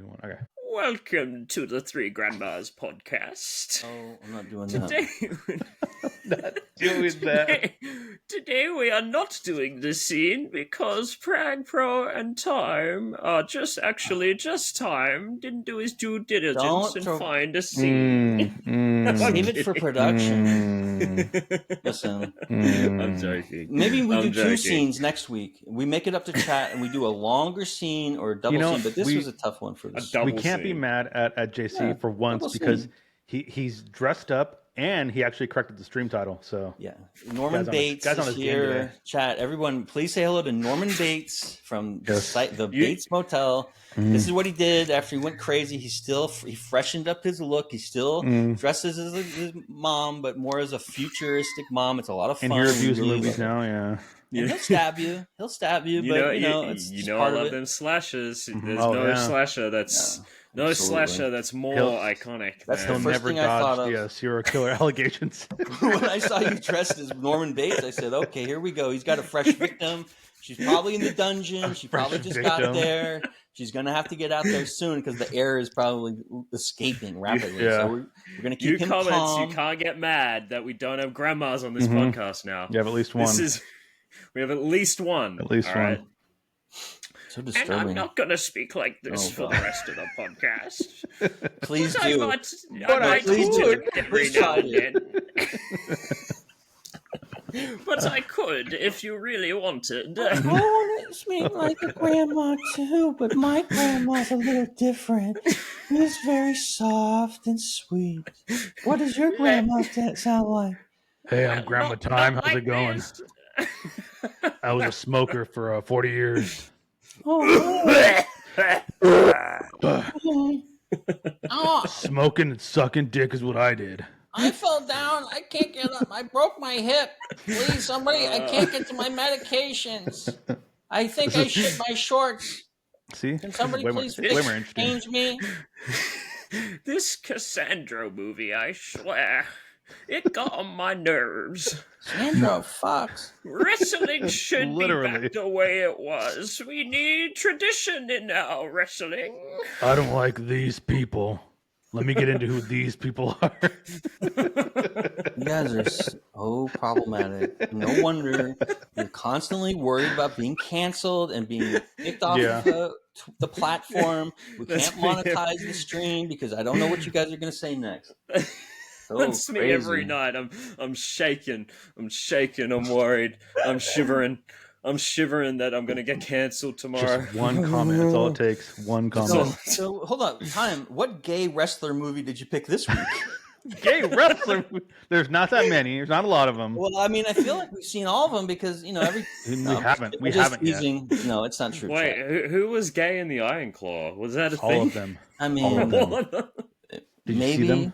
2, 1. Okay. Welcome to the Three Grandmas podcast. Oh, I'm not doing Today, Not doing that. Today we are not doing this scene because Pragpro and Time are just Time didn't do his due diligence and find a scene. Save it for production. Listen, I'm joking. Maybe we do 2 scenes next week. We make it up to chat and we do a longer scene or a double scene. But this was a tough one for this. We can't be mad at JC for once because he's dressed up and he actually corrected the stream title. So yeah, Norman Bates is here. Chat, everyone, please say hello to Norman Bates from the Bates Motel. This is what he did after he went crazy. He freshened up his look. He still dresses as his mom, but more as a futuristic mom. It's a lot of fun. And he reviews movies now, yeah. And he'll stab you. It's I love them slashes. There's slasher that's slasher that's more iconic. That's the first thing I thought of. Yeah, serial killer allegations. When I saw you dressed as Norman Bates, I said, "Okay, here we go. He's got a fresh victim. She's probably in the dungeon. She probably just got there. She's gonna have to get out there soon because the air is probably escaping rapidly. So we're gonna keep him calm. You can't get mad that we don't have grandmas on this podcast now. You have at least one. We have at least one. At least one. Right? So disturbing. And I'm not going to speak like this for the rest of the podcast. Please do. I could every now and then. But I could if you really wanted. I want to speak like a grandma too, but my grandma's a little different. She's very soft and sweet. What does your grandma sound like? Hey, I'm Grandma Time. How's it going? I was a smoker for 40 years. Smoking and sucking dick is what I did. I fell down. I can't get up. I broke my hip. Please, somebody. I can't get to my medications. I think I shit my shorts. See? Can somebody please change me? This Cassandro movie, I swear. It got on my nerves. Sandro, fucks. Wrestling should be back the way it was. We need tradition in our wrestling. I don't like these people. Let me get into who these people are. You guys are so problematic. No wonder you're constantly worried about being canceled and being kicked off of the platform. We can't monetize the stream because I don't know what you guys are going to say next. That's me every night. I'm shaking. I'm worried. I'm shivering that I'm going to get canceled tomorrow. Just one comment. That's all it takes. One comment. So hold on. Time. What gay wrestler movie did you pick this week? Gay wrestler? There's not that many. There's not a lot of them. Well, I mean, I feel like we've seen all of them because, we haven't yet. No, it's not true. Wait, who was gay in the Iron Claw? Was that a thing? All of them. I mean, Did you see them?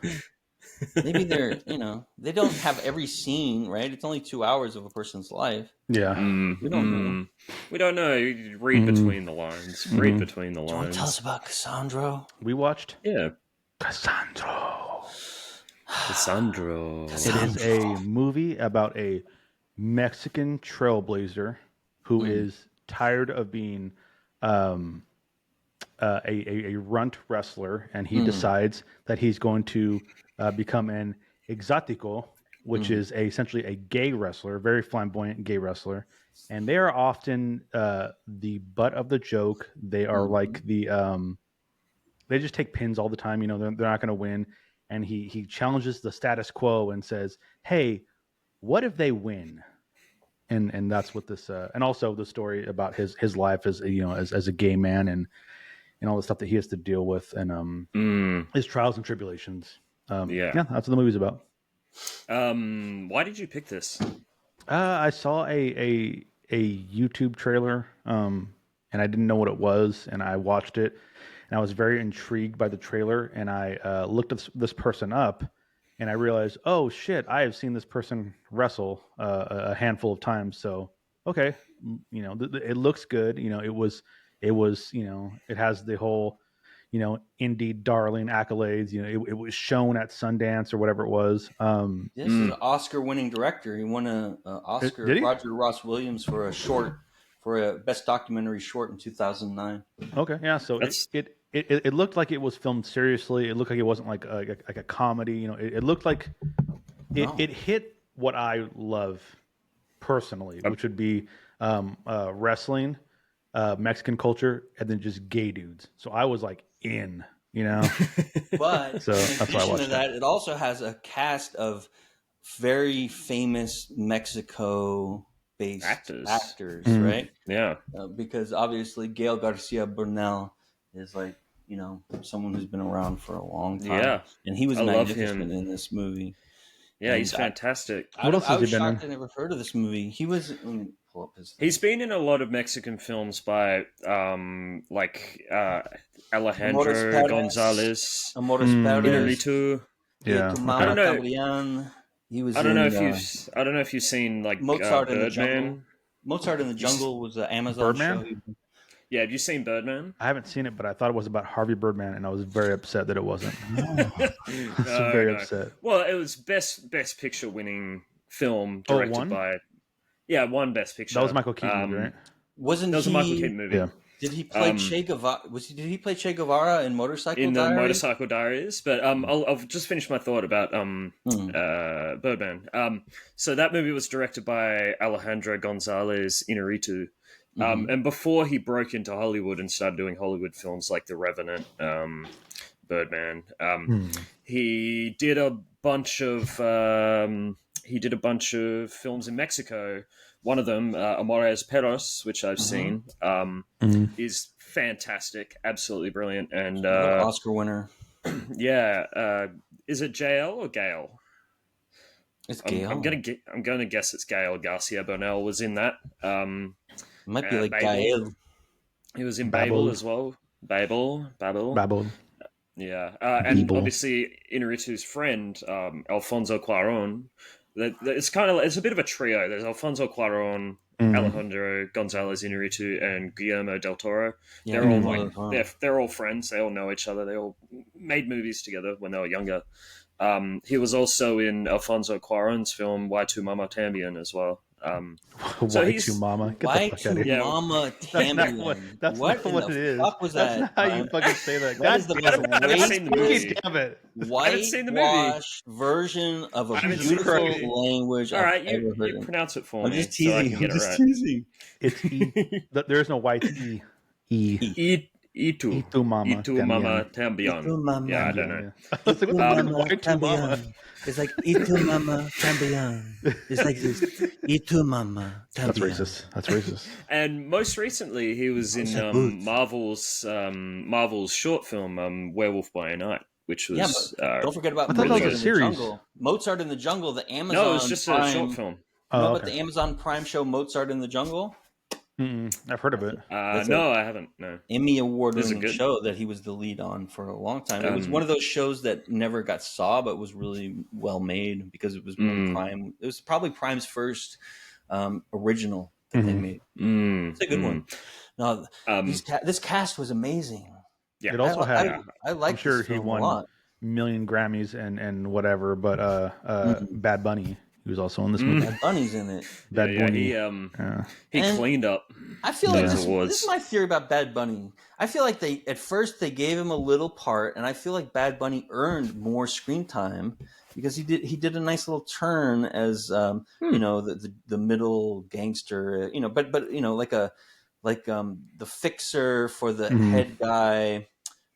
Maybe they're, they don't have every scene, right? It's only 2 hours of a person's life. Yeah. We don't know. We don't know. You read between the lines. Read between the lines. Do you want to tell us about Cassandro? We watched? Yeah. Cassandro. Cassandro. It is a movie about a Mexican trailblazer who is tired of being a runt wrestler, and he decides that he's going to become an exotico, which is essentially a gay wrestler, very flamboyant gay wrestler. And they are often the butt of the joke. They are like they just take pins all the time. They're not going to win. And he challenges the status quo and says, "Hey, what if they win?" And that's what this and also the story about his life as as a gay man and all the stuff that he has to deal with and his trials and tribulations. Yeah, that's what the movie's about. Why did you pick this? I saw a YouTube trailer, and I didn't know what it was, and I watched it, and I was very intrigued by the trailer, and I looked at this person up, and I realized, oh shit, I have seen this person wrestle a handful of times. So okay, it looks good. It was it has the whole indie darling accolades. It was shown at Sundance or whatever it was. This is an Oscar-winning director. He won an Oscar. Did he? Roger Ross Williams for a best documentary short in 2009. Okay, yeah. So it looked like it was filmed seriously. It looked like it wasn't like a comedy. You know, it looked like it hit what I love personally, which would be wrestling, Mexican culture, and then just gay dudes. So I was like in, you know. But so in that's why I addition watched to that, it also has a cast of very famous Mexico-based actors, right? Yeah, because obviously Gael Garcia Bernal is like, you know, someone who's been around for a long time. Yeah, and he was I love magnificent him in this movie. Yeah, and he's fantastic. What else has he been in? I was shocked I never heard of this movie. He was. Let me pull up his thing. He's been in a lot of Mexican films by Alejandro Gonzalez, Amores Perez, Inarritu. Yeah, I don't know. He was. I don't know if you've seen like Mozart in the Birdman. Jungle. Mozart in the Jungle was an Amazon Birdman? show. Yeah, have you seen Birdman? I haven't seen it, but I thought it was about Harvey Birdman, and I was very upset that it wasn't. Very upset. Well, it was best picture winning film directed by. Yeah, one best picture. That was Michael Keaton, right? Wasn't that was a Michael Keaton movie? Yeah. Did he play Che Guevara? Did he play Che Guevara in Motorcycle Diaries? In the Motorcycle Diaries, but I'll just finish my thought about Birdman. So that movie was directed by Alejandro Gonzalez Inarritu. And before he broke into Hollywood and started doing Hollywood films like The Revenant, Birdman, he did a bunch of films in Mexico. One of them, Amores Perros, which I've seen, is fantastic, absolutely brilliant, and Oscar winner. Yeah, is it JL or Gail? It's Gail. I'm gonna guess it's Gail Garcia Bernal was in that. It might be like Babel. Gael. He was in Babel as well. Babel. Yeah, and obviously Inarritu's friend, Alfonso Cuarón. It's a bit of a trio. There's Alfonso Cuarón, Alejandro Gonzalez Inarritu, and Guillermo del Toro. Yeah, they're all friends. They all know each other. They all made movies together when they were younger. He was also in Alfonso Cuarón's film Y Tu Mama Tambien as well. Why Tu Mama? Get Why the fuck out of Tu here. Mama Tambien? That's not what it is. Fuck was that's that? Not how you fucking say that. That is the most damn it. whitewash version of a beautiful language All right, I've ever heard. You pronounce it for I'm me. just teasing. So I can get it right. It's E. There is no white E. Itu Mama Tambien. Yeah, I don't know. Itu Mama Tambien. It's like Itu Mama Tambien. It's like this. Itu Mama Tambien. That's racist. And most recently, he was in Marvel's short film Werewolf by Night, which was don't forget about Mozart in the Jungle. Mozart in the Jungle, the Amazon. No, it was just a short film. But the Amazon Prime show Mozart in the Jungle. I've heard of it. No, I haven't. No. Emmy award-winning show that he was the lead on for a long time. It was one of those shows that never got saw, but was really well made because it was Prime. It was probably Prime's first original that they made. It's a good one. No, this cast was amazing. Yeah, it also had. I like. I'm sure he won a million Grammys and whatever, but Bad Bunny. He was also in this movie. Bad Bunny's in it. Bad Bunny. He cleaned up. I feel like this is my theory about Bad Bunny. I feel like at first they gave him a little part, and I feel like Bad Bunny earned more screen time because he did a nice little turn as the middle gangster, but like the fixer for the head guy.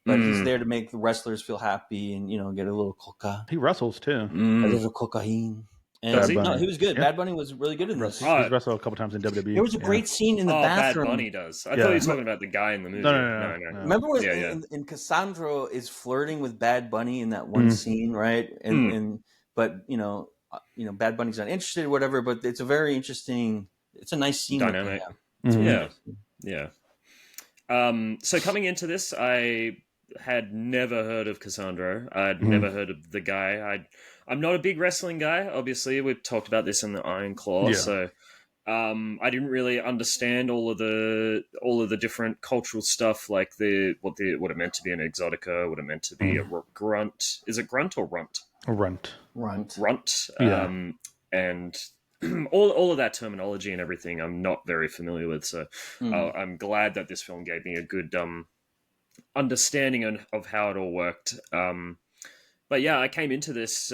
But he's there to make the wrestlers feel happy and get a little coca. He wrestles too. A little cocaine. And he was good. Yeah. Bad Bunny was really good in this. He's wrestled a couple times in WWE. There was a great scene in the bathroom. Bad Bunny does. I thought he was talking about the guy in the movie. No. Remember when in Cassandro is flirting with Bad Bunny in that one scene, right? But Bad Bunny's not interested or whatever. But it's a very interesting. It's a nice scene. Dynamic. Yeah. So coming into this, I had never heard of Cassandro. I'd never heard of the guy. I'm not a big wrestling guy, obviously. We've talked about this in the Iron Claw, so I didn't really understand all of the different cultural stuff, like what it meant to be an exotica, what it meant to be a grunt. Is it grunt or runt? A runt. Runt. And all of that terminology and everything, I'm not very familiar with. So I'm glad that this film gave me a good understanding of how it all worked. But yeah, I came into this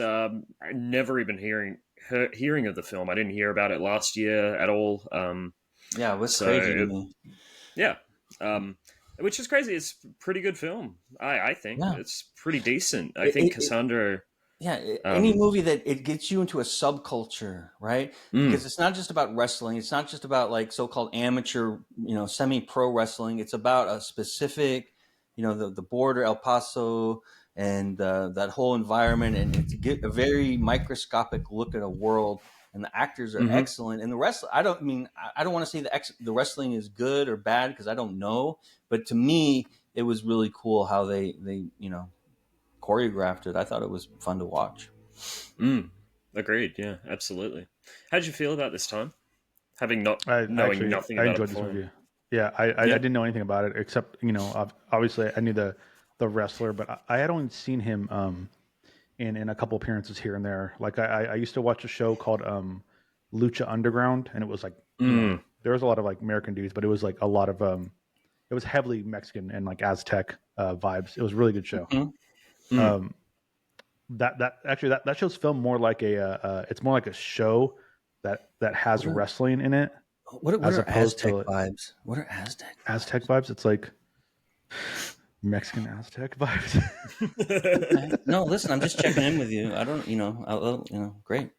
never even hearing of the film. I didn't hear about it last year at all. Yeah, it was crazy to me. Yeah, which is crazy. It's a pretty good film. I think it's pretty decent. I think Cassandro. Any movie that it gets you into a subculture, right? Because it's not just about wrestling. It's not just about like so-called amateur, semi-pro wrestling. It's about a specific, the border, El Paso, and that whole environment, and to get a very microscopic look at a world. And the actors are excellent. And the wrestling, I don't want to say the wrestling is good or bad because I don't know. But to me, it was really cool how they choreographed it. I thought it was fun to watch. Agreed. Yeah, absolutely. How did you feel about this time? Having knowing nothing about it before. This movie. Yeah, I didn't know anything about it except obviously I knew the wrestler, but I had only seen him in a couple appearances here and there. Like I used to watch a show called Lucha Underground, and it was like there was a lot of like American dudes, but it was like a lot of it was heavily Mexican and like Aztec vibes. It was a really good show. That show's filmed more like it's more like a show that has wrestling in it. What are Aztec vibes? What are Aztec vibes? It's like Mexican Aztec vibes. No, listen, I'm just checking in with you. I don't, great.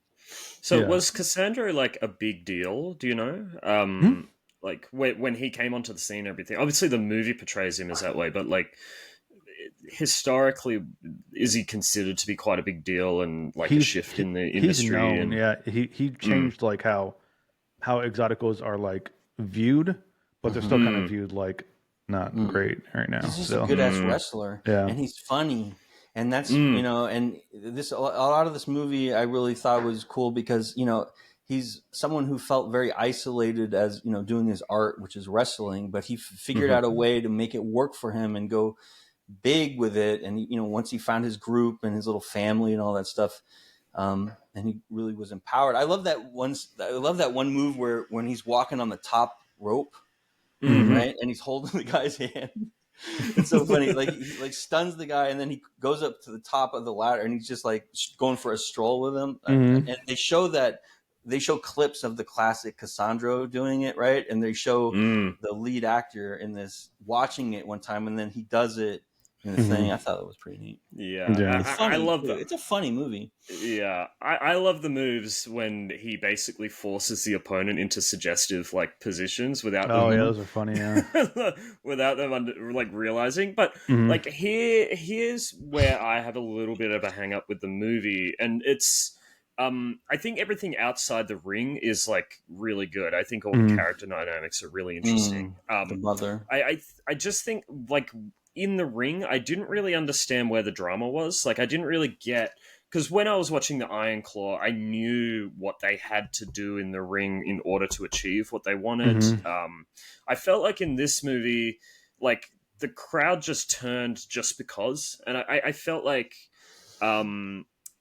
So was Cassandro like a big deal? Do you know? Like when he came onto the scene and everything. Obviously, the movie portrays him as that way, but like historically, is he considered to be quite a big deal and like a shift in the industry? He's known, he changed like how exoticos are like viewed, but they're still kind of viewed like not great right now. He's just a good ass wrestler, and he's funny, and that's and this a lot of this movie I really thought was cool because he's someone who felt very isolated as doing his art, which is wrestling, but he figured out a way to make it work for him and go big with it. And once he found his group and his little family and all that stuff, and he really was empowered. I love that one move where when he's walking on the top rope, right, and he's holding the guy's hand. It's so funny. Like he like stuns the guy, and then he goes up to the top of the ladder, and he's just like going for a stroll with him. And they show clips of the classic Cassandro doing it, right? And they show the lead actor in this watching it one time, and then he does it in the thing. I thought it was pretty neat. Yeah. I love that. It's a funny movie. Yeah. I love the moves when he basically forces the opponent into suggestive like positions without them. Those are funny, yeah. Without them realizing. But like here's where I have a little bit of a hang up with the movie, and it's I think everything outside the ring is like really good. I think all the character dynamics are really interesting. The mother. I just think like in the ring, I didn't really understand where the drama was. Like I didn't really get, because when I was watching the Iron Claw, I knew what they had to do in the ring in order to achieve what they wanted. I felt like in this movie, like the crowd just turned just because, and I felt like I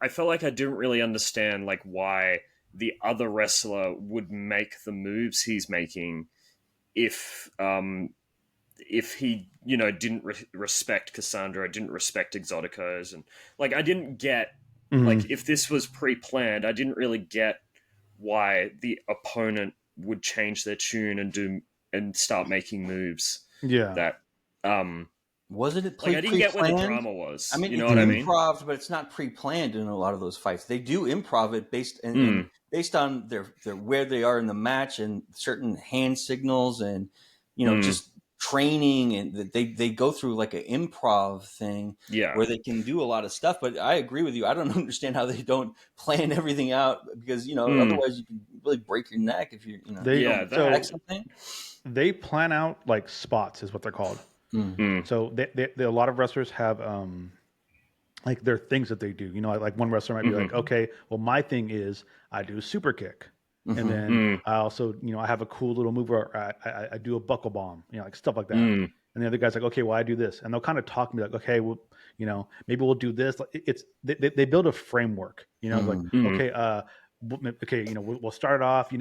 didn't really understand like why the other wrestler would make the moves he's making if he didn't respect Cassandra, didn't respect Exoticos, and like I didn't get like if this was pre-planned, I didn't really get why the opponent would change their tune and start making moves. That was it like I didn't get where the drama was. I mean, you know what I mean? Improv, but it's not pre-planned in a lot of those fights. They do improv it based on their where they are in the match and certain hand signals and just training, and they go through like an improv thing where they can do a lot of stuff. But I agree with you. I don't understand how they don't plan everything out because otherwise you can really break your neck if you they plan out like spots is what they're called. So they a lot of wrestlers have like their things that they do. Like one wrestler might be like, okay, well my thing is I do a super kick. And then I also, I have a cool little move where I do a buckle bomb, like stuff like that. And the other guy's like, okay, well I do this, and they'll kind of talk to me like, okay, well, maybe we'll do this. Like they build a framework, like okay, we'll start it off,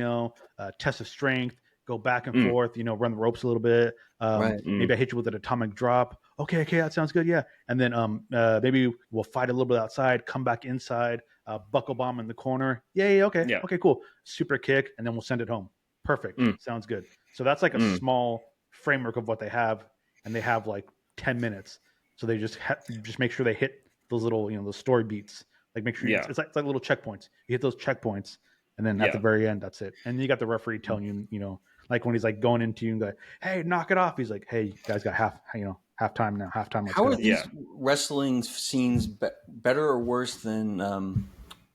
test of strength, go back and forth, run the ropes a little bit. Maybe I hit you with an atomic drop. okay, that sounds good, yeah. And then maybe we'll fight a little bit outside, come back inside, buckle bomb in the corner. Yeah, okay, cool. Super kick, and then we'll send it home. Perfect, sounds good. So that's like a small framework of what they have, and they have like 10 minutes. So they just make sure they hit those little, those story beats. Like make sure it's like little checkpoints. You hit those checkpoints, and then at the very end, that's it. And you got the referee telling you, like when he's like going into you and go, hey, knock it off. He's like, hey, you guys got halftime now. Halftime. How are these wrestling scenes better or worse than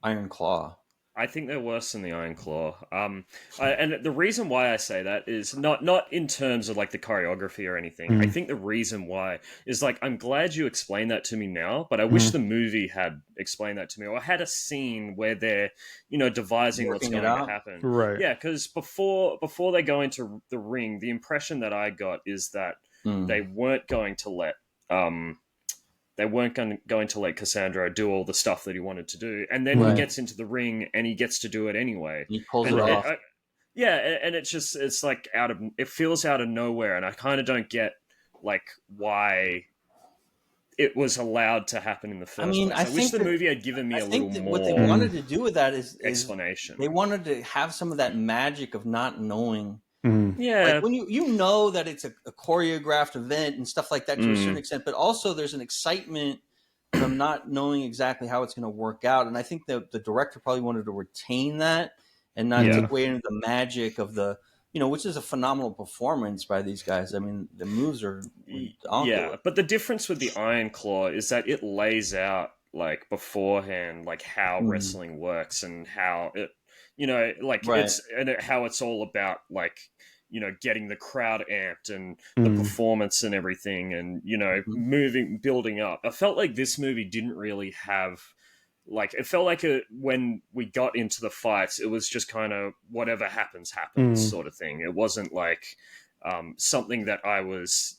Iron Claw? I think they're worse than the Iron Claw. And the reason why I say that is not in terms of like the choreography or anything. I think the reason why is like, I'm glad you explained that to me now, but I wish the movie had explained that to me, or had a scene where they're, devising what's going to happen. Right. Yeah, because before they go into the ring, the impression that I got is that they weren't going to let Cassandro do all the stuff that he wanted to do. And then he gets into the ring and he gets to do it anyway. He pulls it off. And it's like it feels out of nowhere. And I kind of don't get like why it was allowed to happen in the first place. I wish the movie had given me a little more. What they wanted to do with that is explanation. They wanted to have some of that magic of not knowing. Yeah, like when you know that it's a choreographed event and stuff like that to a certain extent, but also there's an excitement from not knowing exactly how it's going to work out. And I think the director probably wanted to retain that and not take away into the magic of the, which is a phenomenal performance by these guys. I mean, the moves are but the difference with the Iron Claw is that it lays out like beforehand, like how wrestling works and how it. How it's all about like, getting the crowd amped and the performance and everything and, building up. I felt like this movie didn't really have like, it felt like when we got into the fights, it was just kind of whatever happens sort of thing. It wasn't like something that I was,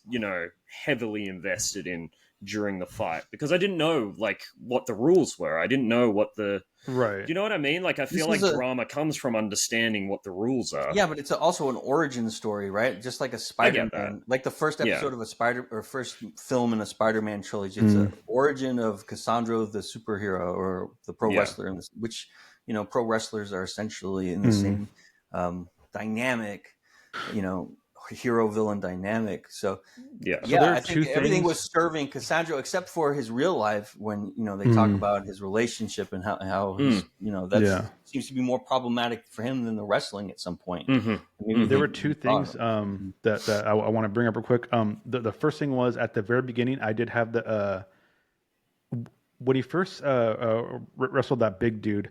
heavily invested in during the fight because I didn't know like what the rules were. I didn't know what the right. You know what I mean? Like I feel like drama comes from understanding what the rules are. Yeah, but it's also an origin story, right? Just like a Spider-Man, like the first episode of first film in a Spider-Man trilogy. It's an origin of Cassandro, the superhero or the pro wrestler, in this, which pro wrestlers are essentially in the same dynamic, hero villain dynamic. So I think everything was serving Cassandro except for his real life when they talk about his relationship and how he's, that seems to be more problematic for him than the wrestling at some point. There were two things that I want to bring up real quick. The first thing was at the very beginning I did have the when he first wrestled that big dude,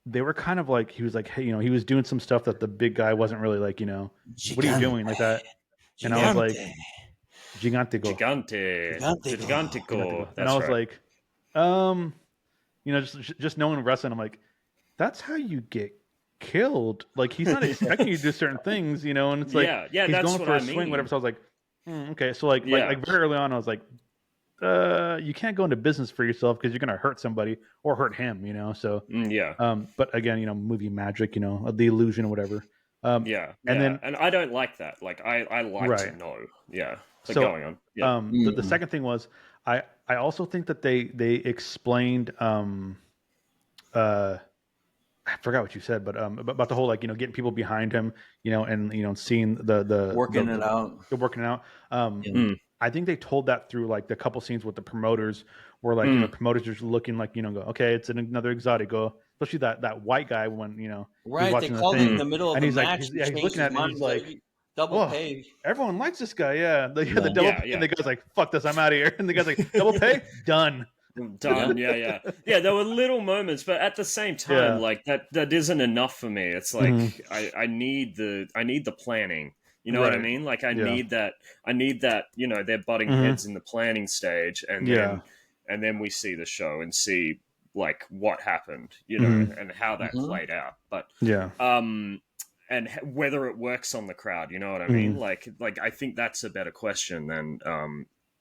they were kind of like, he was like, hey, he was doing some stuff that the big guy wasn't really like, what are you doing like that? And I was like, Gigantico. And I was like, just knowing wrestling, I'm like, that's how you get killed. Like he's not expecting you to do certain things, and it's like, he's going for a swing, whatever. So I was like, okay. So like very early on, I was like, you can't go into business for yourself because you're going to hurt somebody or hurt him, so but again, movie magic, the illusion or whatever. And I don't like that. Like I like to know. So going on. The second thing was I also think that they explained I forgot what you said, but about the whole like getting people behind him, and seeing the working it out. I think they told that through like the couple scenes with the promoters where like promoters just looking like go, okay, it's another Exotico, especially that white guy when right, they called him in the middle of the match he's looking at it and he's like double pay. Everyone likes this guy, the double pay, and the guy's like, fuck this, I'm out of here, and the guy's like, double pay, done. There were little moments, but at the same time like that isn't enough for me. It's like I need the planning. You know what I mean? Like I need that, they're butting heads in the planning stage and then we see the show and see like what happened, and how that played out. But and whether it works on the crowd, you know what I mean? Like I think that's a better question than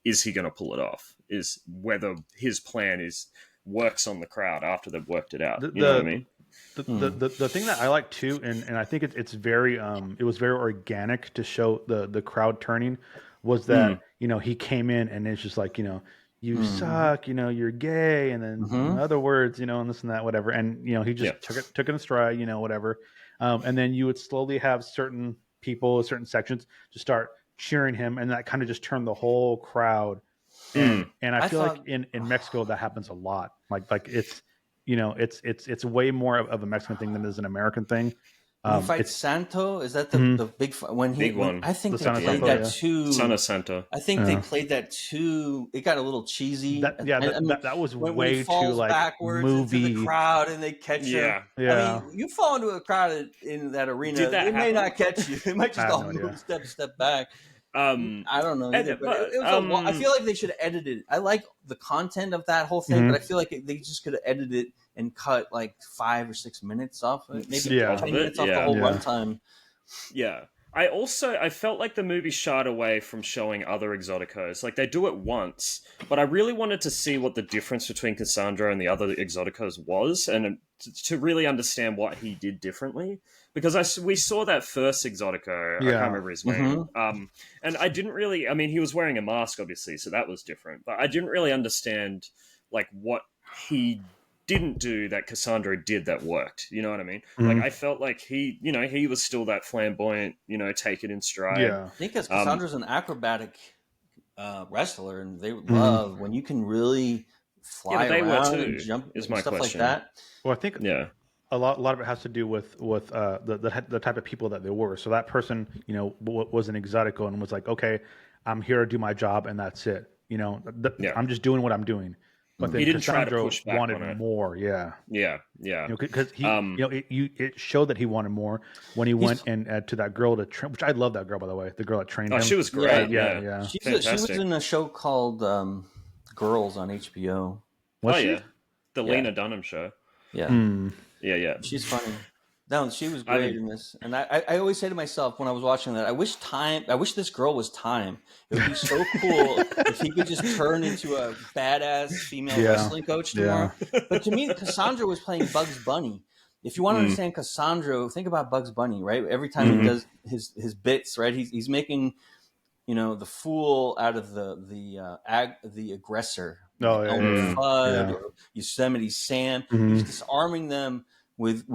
is he going to pull it off? Is whether his plan works on the crowd after they've worked it out. You know what I mean? The thing that I like too, and I think it's very it was very organic to show the crowd turning, was that he came in and it's just like, you suck, you're gay, and then other words, and this and that, whatever. And he just took it in stride, whatever. And then you would slowly have certain people, certain sections, to start cheering him, and that kind of just turned the whole crowd. And I feel like in Mexico that happens a lot. Like it's it's way more of a Mexican thing than it is an American thing. When he fights Santo, is that the big one? I think they played that too. Son of Santo. I think they played that too. It got a little cheesy. That was when way he falls too like backwards movie. into the crowd and they catch him. I mean, you fall into a crowd in that arena, they may not catch you. They might just all move step back. I don't know either, but it was I feel like they should have edited it. I like the content of that whole thing, but I feel like they just could have edited it and cut like 5 or 6 minutes off of it, maybe 20 minutes off the whole runtime. Yeah. I felt like the movie shied away from showing other Exoticos. Like, they do it once, but I really wanted to see what the difference between Cassandro and the other Exoticos was, and to really understand what he did differently. Because we saw that first Exotico, I can't remember his name, and I didn't really, I mean, he was wearing a mask, obviously, so that was different, but I didn't really understand, like, what he didn't do that Cassandro did that worked. You know what I mean? Like, I felt like he was still that flamboyant, take it in stride. Yeah. I think because Cassandro's an acrobatic wrestler, and they love when you can really fly around and jump and stuff like that. Well, I think a lot of it has to do with the type of people that they were. So that person, was an exotico and was like, okay, I'm here to do my job and that's it. I'm just doing what I'm doing. But then he didn't Cassandro try to push back wanted on it. more. Yeah. Because he, it showed that he wanted more when he went and to that girl to train. Which I love that girl, by the way. The girl that trained him. She was great. Yeah. She was in a show called Girls on HBO. Was she? The Lena Dunham show. Yeah. Yeah. She's funny. No, she was great in this. And I always say to myself when I was watching that, I wish this girl was Time. It would be so cool if he could just turn into a badass female wrestling coach tomorrow. But to me, Cassandro was playing Bugs Bunny. If you want to understand Cassandro, think about Bugs Bunny, right? Every time he does his bits, right? He's making, the fool out of the aggressor. Elmer Fudd or Yosemite Sam. He's disarming them with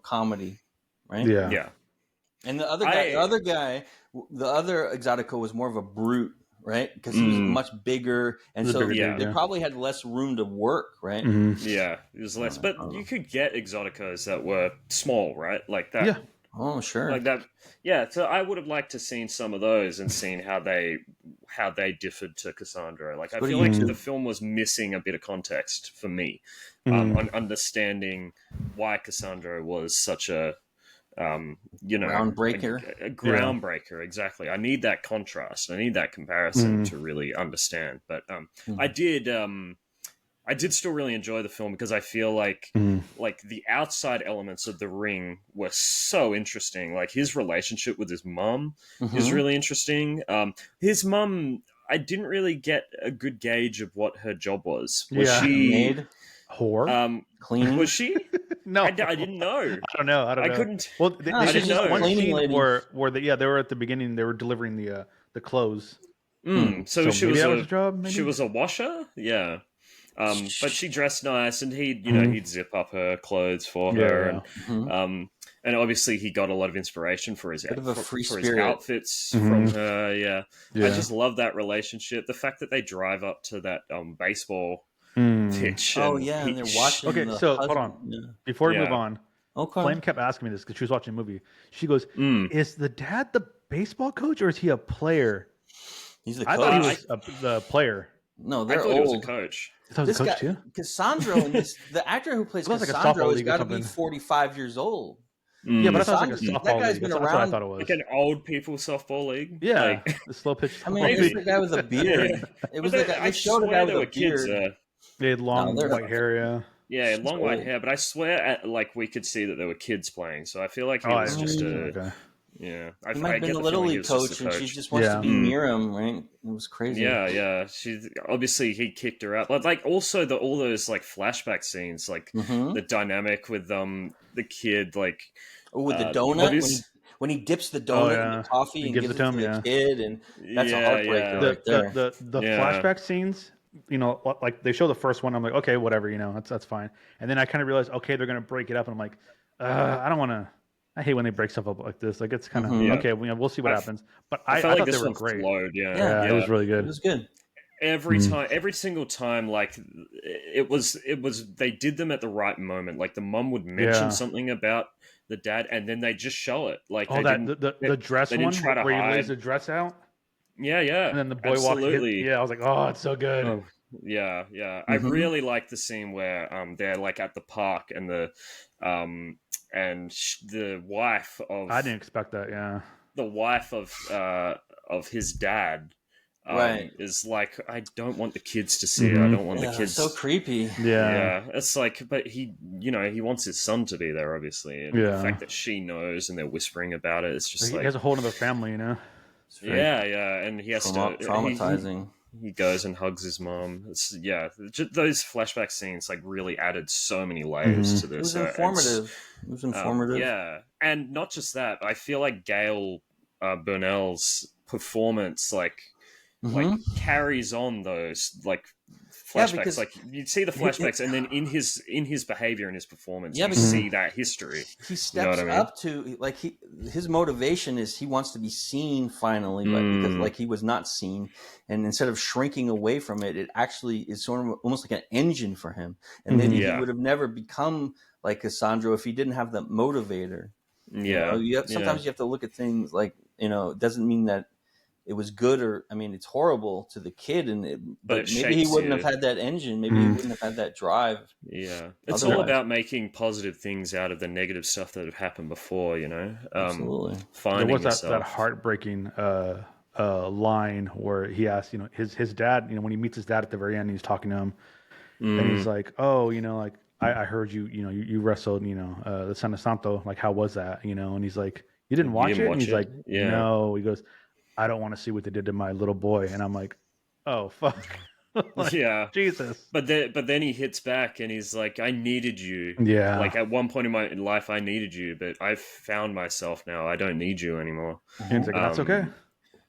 comedy, right? Yeah. And the other Exotico was more of a brute, right? Because he was much bigger, and they probably had less room to work, right? Yeah, it was less. But you could get Exoticos that were small, right? Like that. Yeah. Oh, sure. Like that. Yeah. So I would have liked to seen some of those and seen how they differed to Cassandro. Like, I feel like the film was missing a bit of context for me on understanding why Cassandro was such a groundbreaker. A groundbreaker, exactly. I need that contrast. I need that comparison to really understand. But I did still really enjoy the film because I feel like the outside elements of the ring were so interesting. Like, his relationship with his mum is really interesting. His mum, I didn't really get a good gauge of what her job was. Was she maid? Whore? Cleaning? Was she? No, I didn't know. I don't know. I couldn't. Well, I didn't know. One scene where they were at the beginning. They were delivering the clothes. So she was a job. Maybe? She was a washer. Yeah. But she dressed nice, and he'd zip up her clothes for her, and obviously he got a lot of inspiration for his outfits from her. Yeah, I just love that relationship. The fact that they drive up to that baseball pitch. And they're watching. Okay, so hold on. Before we move on, Flame kept asking me this because she was watching a movie. She goes, "Is the dad the baseball coach or is he a player?" He's the coach. I thought he was the player. No, they're old. He was a coach. This guy, too? Cassandro, the actor who plays Cassandro has got to be 45 years old. Yeah, but I thought it was like a softball that guy's league. been That's around. what I thought it was. Like an old people softball league. Yeah, the slow pitch. I mean, it was the guy with a beard. It was like they showed a guy with a beard. They had long white hair. Yeah, long white hair. But I swear, we could see that there were kids playing. So I feel like he was just a. Okay. Yeah, he might have been the little league coach, and she just wants to be near him, right? It was crazy. Yeah. Obviously he kicked her out. But also all those flashback scenes, the dynamic with the kid, with the donut when he dips the donut in the coffee and gives it to the kid, and that's a heartbreaker right there. The flashback scenes, you know, like they show the first one, I'm like, okay, whatever, you know, that's fine. And then I kind of realized, okay, they're gonna break it up, and I'm like, I don't want to. I hate when they break stuff up like this. Like it's kind of okay. We'll see what happens. But I felt thought like they were great. Flowed, it was really good. It was good. Every single time, like it was. They did them at the right moment. Like the mom would mention something about the dad, and then they just show it. Like the dress one where he lays the dress out. Yeah. And then the boy walks in. Yeah, I was like, oh, it's so good. Oh, yeah. I really like the scene where they're like at the park and the wife of, I didn't expect that. Yeah, the wife of his dad. Is like, I don't want the kids to see it. I don't want the kids. So creepy. Yeah. It's like, but he wants his son to be there, obviously. And the fact that she knows and they're whispering about it, it's just he has a whole other family, you know. And he has traumatizing. He goes and hugs his mom. Those flashback scenes like really added so many layers to this. It was informative. And not just that. I feel like Gail Burnell's performance like carries on those like flashbacks. Like you see the flashbacks, and then in his behavior and his performance, you see that history. He steps up to like his motivation is he wants to be seen finally, but because like he was not seen, and instead of shrinking away from it, it actually is sort of almost like an engine for him. And then he would have never become like Cassandro if he didn't have the motivator. Sometimes you have to look at things like, you know, it doesn't mean that it was good, or I mean, it's horrible to the kid, but maybe he wouldn't have had that engine. Maybe he wouldn't have had that drive. Yeah, it's all about making positive things out of the negative stuff that had happened before. You know, absolutely. There was that heartbreaking line where he asked, you know, his dad, you know, when he meets his dad at the very end, he's talking to him, and he's like, oh, you know, like I heard you wrestled, you know, the San Santo, like how was that, you know? And he's like, you didn't watch it? And he's like, no. He goes, I don't want to see what they did to my little boy. And I'm like, oh, fuck. Like, Jesus. But then he hits back and he's like, I needed you. Yeah. Like at one point in my life, I needed you, but I've found myself now. I don't need you anymore. And he's like, that's okay.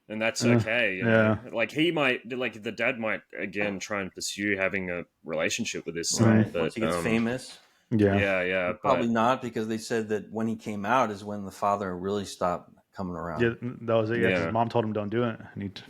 And that's okay. You know? Like he might, like the dad might again try and pursue having a relationship with his son. Right. But once he gets famous. Yeah. Probably not, because they said that when he came out is when the father really stopped coming around. Yeah, that was it. Yeah, his mom told him don't do it, and he did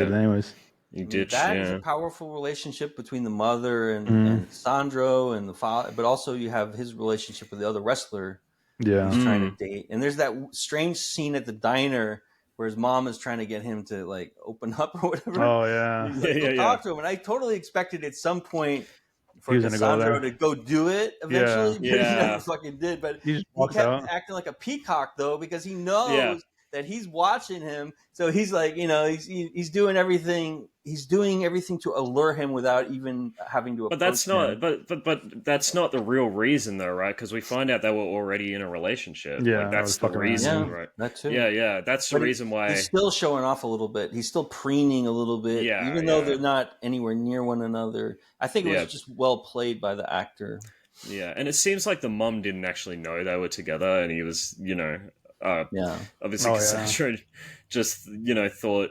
it anyways. He did. That is a powerful relationship between the mother and Sandro and the father, but also you have his relationship with the other wrestler. Yeah, he's trying to date, and there's that strange scene at the diner where his mom is trying to get him to like open up or whatever. Oh yeah, he's talk to him, and I totally expected at some point for Cassandro to go do it eventually, but he never fucking did. But he kept acting like a peacock though, because he knows that he's watching him, so he's like, you know, he's doing everything. He's doing everything to allure him without even having to. But that's not. But that's not the real reason, though, right? Because we find out they were already in a relationship. Yeah, like, that's the reason, right? That too. Yeah. That's the reason why he's still showing off a little bit. He's still preening a little bit, even though they're not anywhere near one another. I think it was just well played by the actor. Yeah, and it seems like the mom didn't actually know they were together, and he was, you know. Obviously Cassandra just, you know, thought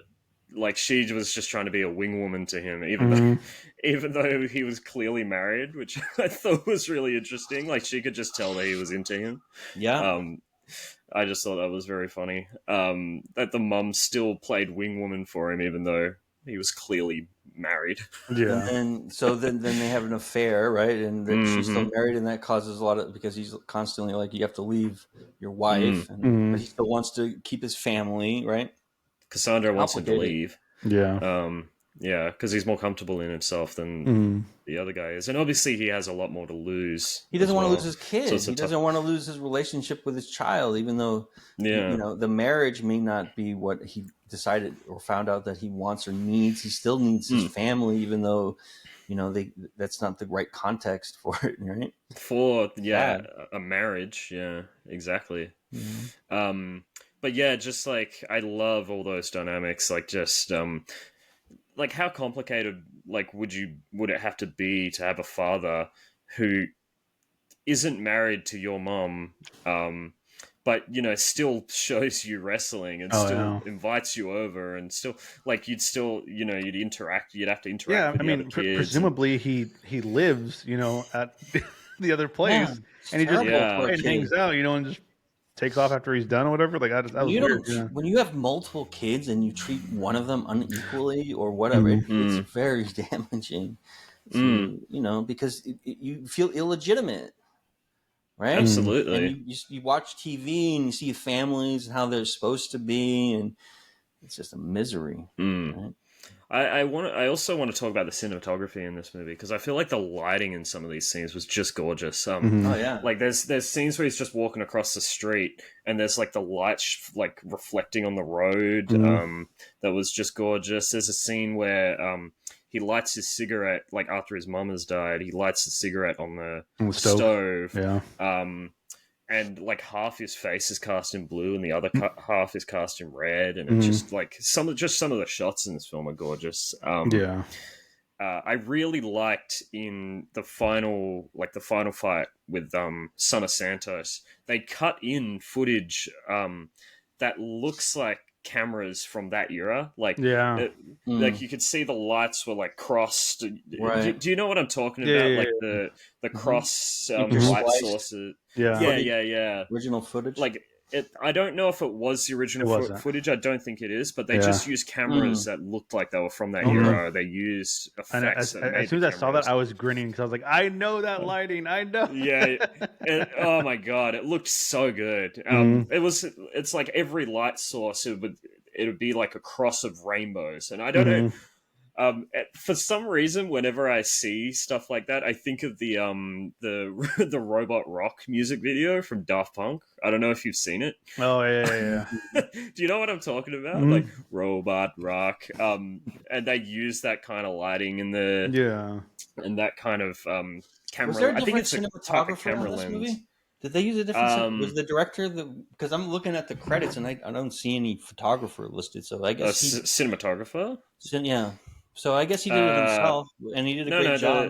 like she was just trying to be a wing woman to him, even though he was clearly married, which I thought was really interesting. Like she could just tell that he was into him. I just thought that was very funny, that the mum still played wing woman for him even though he was clearly married. And so then they have an affair, right? And then she's still married, and that causes a lot of, because he's constantly like, you have to leave your wife, but he still wants to keep his family, right? Cassandra wants him to leave. Because he's more comfortable in himself than the other guy is, and obviously he has a lot more to lose. He doesn't want to lose his kid. So he doesn't want to lose his relationship with his child, even though you know, the marriage may not be what he decided or found out that he wants or needs. He still needs his family, even though, you know, that's not the right context for it, right? For a marriage, exactly. But yeah, just like I love all those dynamics, like just like how complicated like would it have to be to have a father who isn't married to your mom, but still shows you wrestling and invites you over, and still like you'd interact. You'd have to interact. With the other kids presumably he lives, at the other place, and he just hangs out, and just takes off after he's done or whatever. Like that was weird. When you have multiple kids and you treat one of them unequally or whatever, it's very damaging. So, because you feel illegitimate. Right? Absolutely. And you watch TV and you see families and how they're supposed to be, and it's just a misery. Right? I also want to talk about the cinematography in this movie, because I feel like the lighting in some of these scenes was just gorgeous. Oh yeah, like there's scenes where he's just walking across the street and there's like the lights like reflecting on the road. That was just gorgeous. There's a scene where he lights his cigarette, like after his mum has died. He lights the cigarette on the stove. Yeah. And like half his face is cast in blue, and the other half is cast in red, and it's just like some of the shots in this film are gorgeous. I really liked in the final fight with Son of Santos. They cut in footage that looks like cameras from that era, like like you could see the lights were like crossed. Right. Do you know what I'm talking about? Like the cross light sources. Yeah. Original footage. Like I don't know if it was the original footage. I don't think it is, but they just used cameras that looked like they were from that era. They used effects. And as soon as I saw that, I was grinning because I was like, I know that lighting. I know. Oh my god, it looked so good. It's like every light source, it would be like a cross of rainbows, and I don't know. For some reason, whenever I see stuff like that, I think of the the Robot Rock music video from Daft Punk. I don't know if you've seen it. Oh yeah. Do you know what I'm talking about? Like Robot Rock. And they use that kind of lighting in and that kind of camera. Was there a I think different it's a type of cinematographer camera in this lens. movie? Did they use a different? Was the director because I'm looking at the credits and I don't see any photographer listed. So I guess cinematographer. Yeah. So I guess he did it himself, and he did a great job.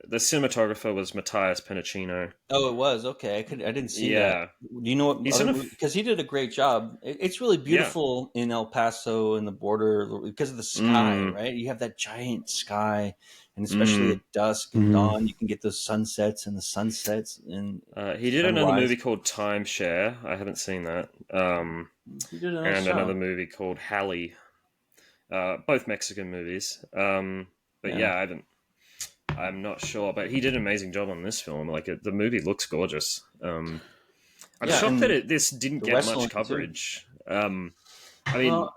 The cinematographer was Matthias Pennicino. Oh, it was okay. I didn't see that. Do you know what? Because he did a great job. It's really beautiful in El Paso and the border because of the sky, right? You have that giant sky, and especially at dusk and dawn, you can get those sunsets and the sunsets. And he did another movie called Timeshare. I haven't seen that. He did another movie called Halle. Both Mexican movies. But yeah, I'm not sure, but he did an amazing job on this film. Like the movie looks gorgeous. I'm shocked that this didn't get much coverage. I mean,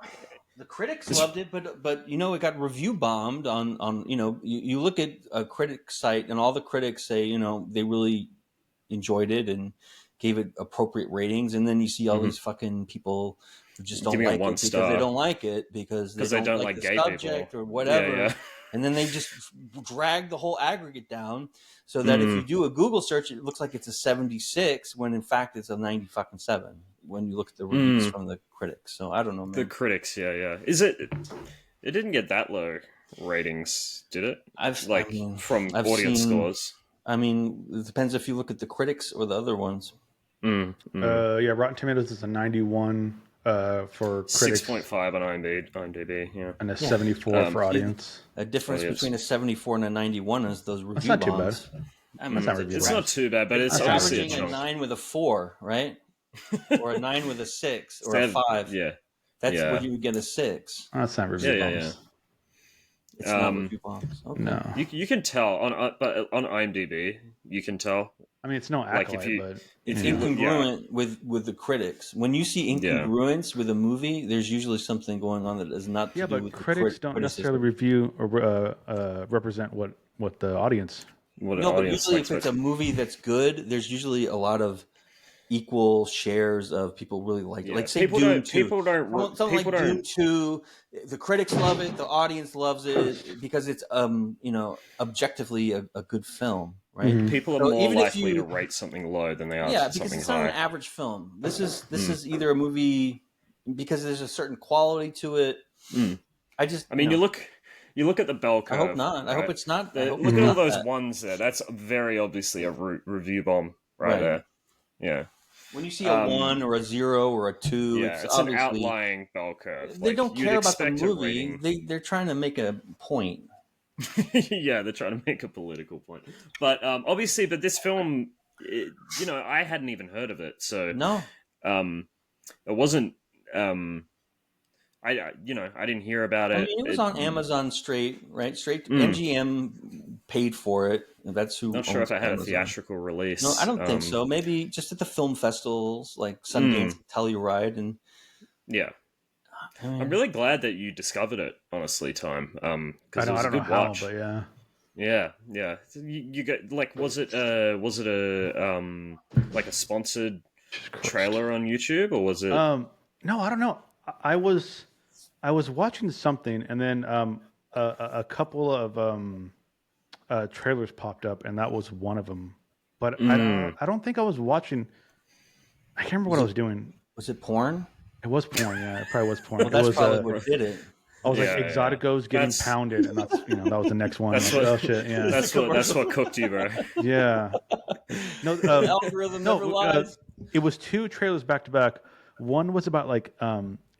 the critics loved it, but it got review bombed on you look at a critic site and all the critics say they really enjoyed it and gave it appropriate ratings, and then you see all these fucking people who just don't like it because they don't like it because they don't like the gay subject people or whatever. Yeah. And then they just drag the whole aggregate down so that if you do a Google search, it looks like it's a 76 when in fact it's a 97 when you look at the reviews from the critics. So I don't know, man. The critics, yeah. Is it didn't get that low ratings, did it? From audience scores. I mean, it depends if you look at the critics or the other ones. Rotten Tomatoes is a 91 for critics. 6.5 on IMDb, and a 74 for audience. A difference between a 74 and a 91 is those review That's not bombs. too bad. I mean, it's not too bad, but it's averaging a 9 with a 4, right? Or a 9 with a 6 or a 5. Yeah, that's what you would get a 6. That's not review bombs. Yeah. It's not review bombs. Okay. No, you can tell but on IMDb you can tell. I mean, it's no accolade, but it's incongruent with the critics. When you see incongruence with a movie, there's usually something going on that is not. But critics don't necessarily review or represent what the audience. But usually, if it's a movie that's good, there's usually a lot of equal shares of people really like it. Like say Dune 2. People don't. Dune 2. The critics love it. The audience loves it because it's objectively a good film. Right? People are more likely to rate something low than they are something high. Because it's not an average film. This is either a movie because there's a certain quality to it. I mean, you look at the bell curve. I hope not. Right? I hope it's not. Look at all those ones there. That's very obviously a review bomb right there. Yeah. When you see a 1 or a 0 or a 2, it's an outlying bell curve. They don't care about the movie. They're trying to make a point. Yeah, they're trying to make a political point. But obviously, but this film, I hadn't even heard of it, so no, it wasn't. I didn't hear about it. I mean, it was on Amazon straight, right? Straight. MGM paid for it. That's who. Not sure if it had a theatrical release. No, I don't think so. Maybe just at the film festivals like Sundance, Telluride, and yeah. I'm really glad that you discovered it. Honestly, Time. Because I don't know how, but yeah. You get like, was it a like a sponsored trailer on YouTube, or was it? No, I don't know. I was watching something, and then a couple of trailers popped up, and that was one of them. But I don't think I was watching. I can't remember what I was doing. Was it porn? It was porn. Yeah, it probably was porn. Well, that's probably what did it. I was like, Exotico's getting pounded, and that's that was the next one. That's like, what, shit, yeah. That's what cooked you, bro. Yeah. No, the algorithm never lies. It was 2 trailers back to back. One was about like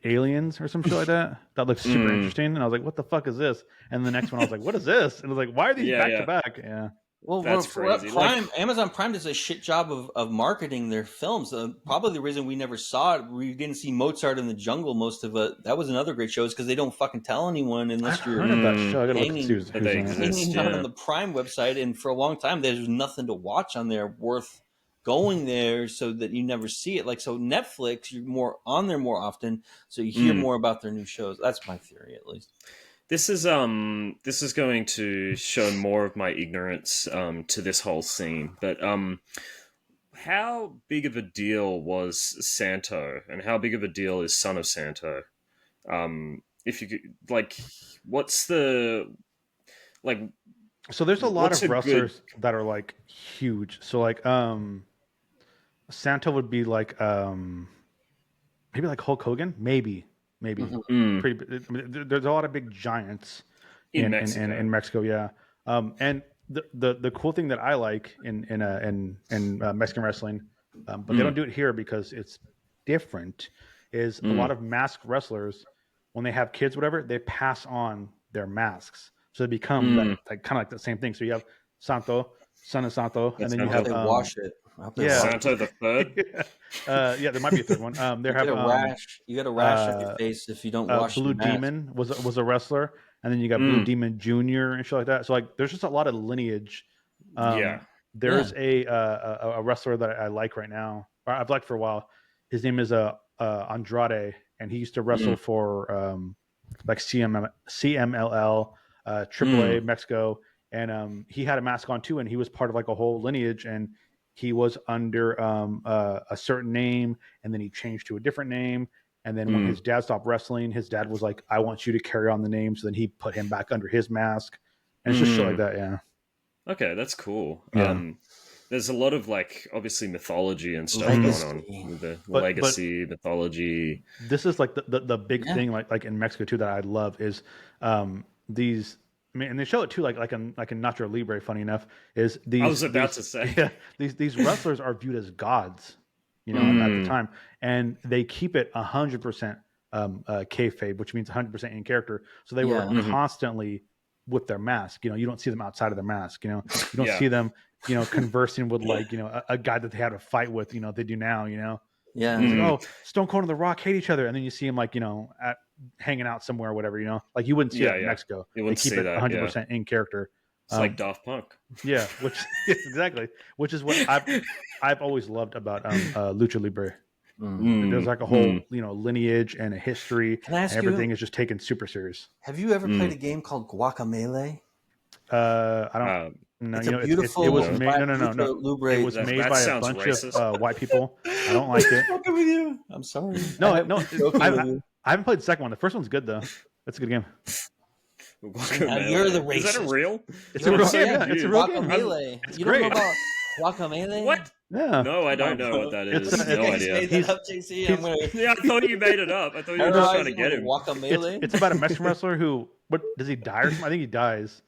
aliens or some shit like that. That looked super interesting, and I was like, "What the fuck is this?" And the next one, I was like, "What is this?" And I was like, "Why are these back to back?" Yeah. Well, that's crazy. Amazon Prime does a shit job of marketing their films. Probably the reason we never saw it, we didn't see Mozart in the Jungle. Most of it. That was another great show, is because they don't fucking tell anyone unless you're heard of that show. I gotta look who's on the Prime website. And for a long time, there's nothing to watch on there worth going there, so that you never see it. Like, so Netflix, you're more on there more often, so you hear more about their new shows. That's my theory, at least. This is going to show more of my ignorance to this whole scene. But how big of a deal was Santo, and how big of a deal is Son of Santo? If you could, like, what's the like? So there's a lot of wrestlers that are like huge. So like Santo would be like maybe like Hulk Hogan, maybe. Pretty. There's a lot of big giants in Mexico, yeah. And the cool thing that I like in Mexican wrestling, but they don't do it here because it's different, is a lot of masked wrestlers, when they have kids, whatever, they pass on their masks, so they become like kind of like the same thing. So you have Santo, Son of Santo, and then you have wash it. Santo the third. Yeah, there might be a third one. They have a rash. You got a rash on your face if you don't wash. Blue Demon was a wrestler, and then you got Blue Demon Junior and shit like that. So like, there's just a lot of lineage. There's a wrestler that I like right now, or I've liked for a while. His name is Andrade, and he used to wrestle for like CMLL, AAA Mexico, and he had a mask on too, and he was part of like a whole lineage, and he was under a certain name, and then he changed to a different name. And then when his dad stopped wrestling, his dad was like, "I want you to carry on the name." So then he put him back under his mask, and it's just shit like that. Yeah. Okay, that's cool. Yeah. There's a lot of like obviously mythology and stuff going on with the legacy mythology. This is like the big thing like in Mexico too that I love is these. I mean, and they show it too, like in Nacho Libre. Funny enough, is these. I was about to say, yeah, these wrestlers are viewed as gods, at the time, and they keep it 100% kayfabe, which means 100% in character. So they were constantly with their mask. You don't see them outside of their mask. You don't see them, conversing with like a guy that they had a fight with. They do now. Yeah. Like, Stone Cold and The Rock hate each other, and then you see them like hanging out somewhere or whatever, like you wouldn't see that in Mexico. They keep it 100% in character. It's like Daft Punk. Yeah, exactly. Which is what I've always loved about Lucha Libre. There's like a whole lineage and a history. Can I ask everything is just taken super serious. Have you ever played a game called Guacamelee? I don't. No, it's beautiful. It was made. No. Lubre. It was made by a bunch racist. of white people. I don't like it. Fucking with you. I'm sorry. No. I haven't played the second one. The first one's good though. That's a good game. You're the racist. Is that a real? It's a real game. Yeah, it's a real game. It's great. Don't know about Guacamelee? What? Yeah. No, I don't know what that is. No idea. Made that up, JC. Yeah, I thought you made it up. I thought you were just trying to get him. Guacamelee. It's about a Mexican wrestler who. What does he die or something? I think he dies,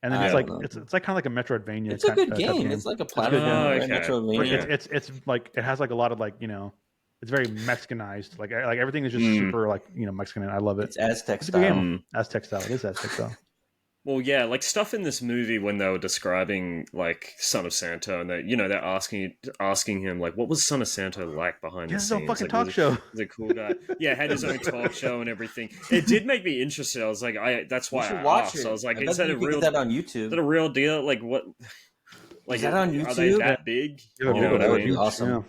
And then it's like kind of like a Metroidvania. It's a good game. It's like a platform Metroidvania. It's like it has like a lot of like it's very Mexicanized. Like everything is just super like Mexican. And I love it. It's Aztec style. Aztec style. It is Aztec style. Well, yeah, like stuff in this movie when they were describing like Son of Santo, and they're asking him like, what was Son of Santo like behind the scenes? He has his own fucking talk show. show. He's a cool guy. Yeah, had his own talk show and everything. It did make me interested. I was like, that's why I asked. I was like, is that a real? That on YouTube? Is that a real deal? Like what? Like is that on YouTube? Are they that big? Yeah, you know what that I would mean? be awesome.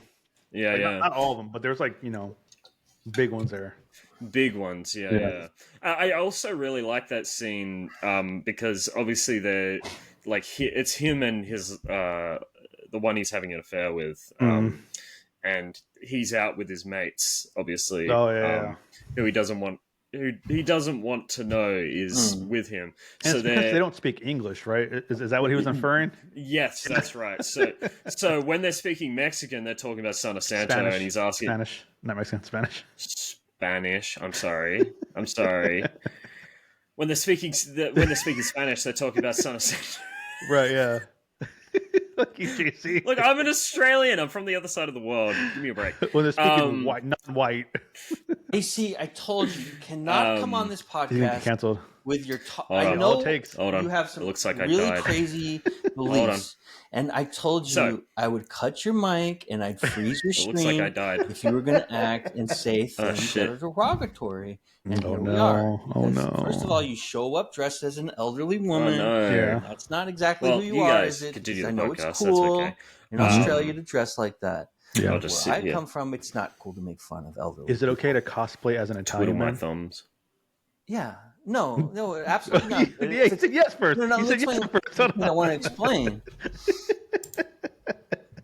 Yeah, like, yeah. Not all of them, but there's like big ones there. Big ones, yeah. I also really like that scene because obviously they're like it's him and his the one he's having an affair with, and he's out with his mates, obviously. Who he doesn't want to know is with him. And so they don't speak English, right? Is that what he was inferring? Yes, that's right. So when they're speaking Mexican, they're talking about Son of Santo, Spanish, and he's asking Spanish, not Mexican, Spanish. Spanish. I'm sorry. When they're speaking Spanish, they're talking about Son of Santo. Right? Yeah. Lucky JC. Look, I'm an Australian. I'm from the other side of the world. Give me a break. When they're speaking non-white. AC, I told you cannot come on this podcast canceled with your. I know you have some looks like really crazy beliefs, and I told you I would cut your mic and I'd freeze your screen. Looks like I died if you were going to act and say things that are derogatory. And here we are. First of all, you show up dressed as an elderly woman. Yeah. That's not exactly who you are, is it? Continue I the know podcast. it's cool That's okay. in Australia to dress like that. Yeah. I'll just Where sit here. I come from, it's not cool to make fun of elderly. Is it okay to cosplay as an Italian Twiddle my man? thumbs. Yeah. No, absolutely not. Yeah, he said yes first. No, he said yes first. I want to explain.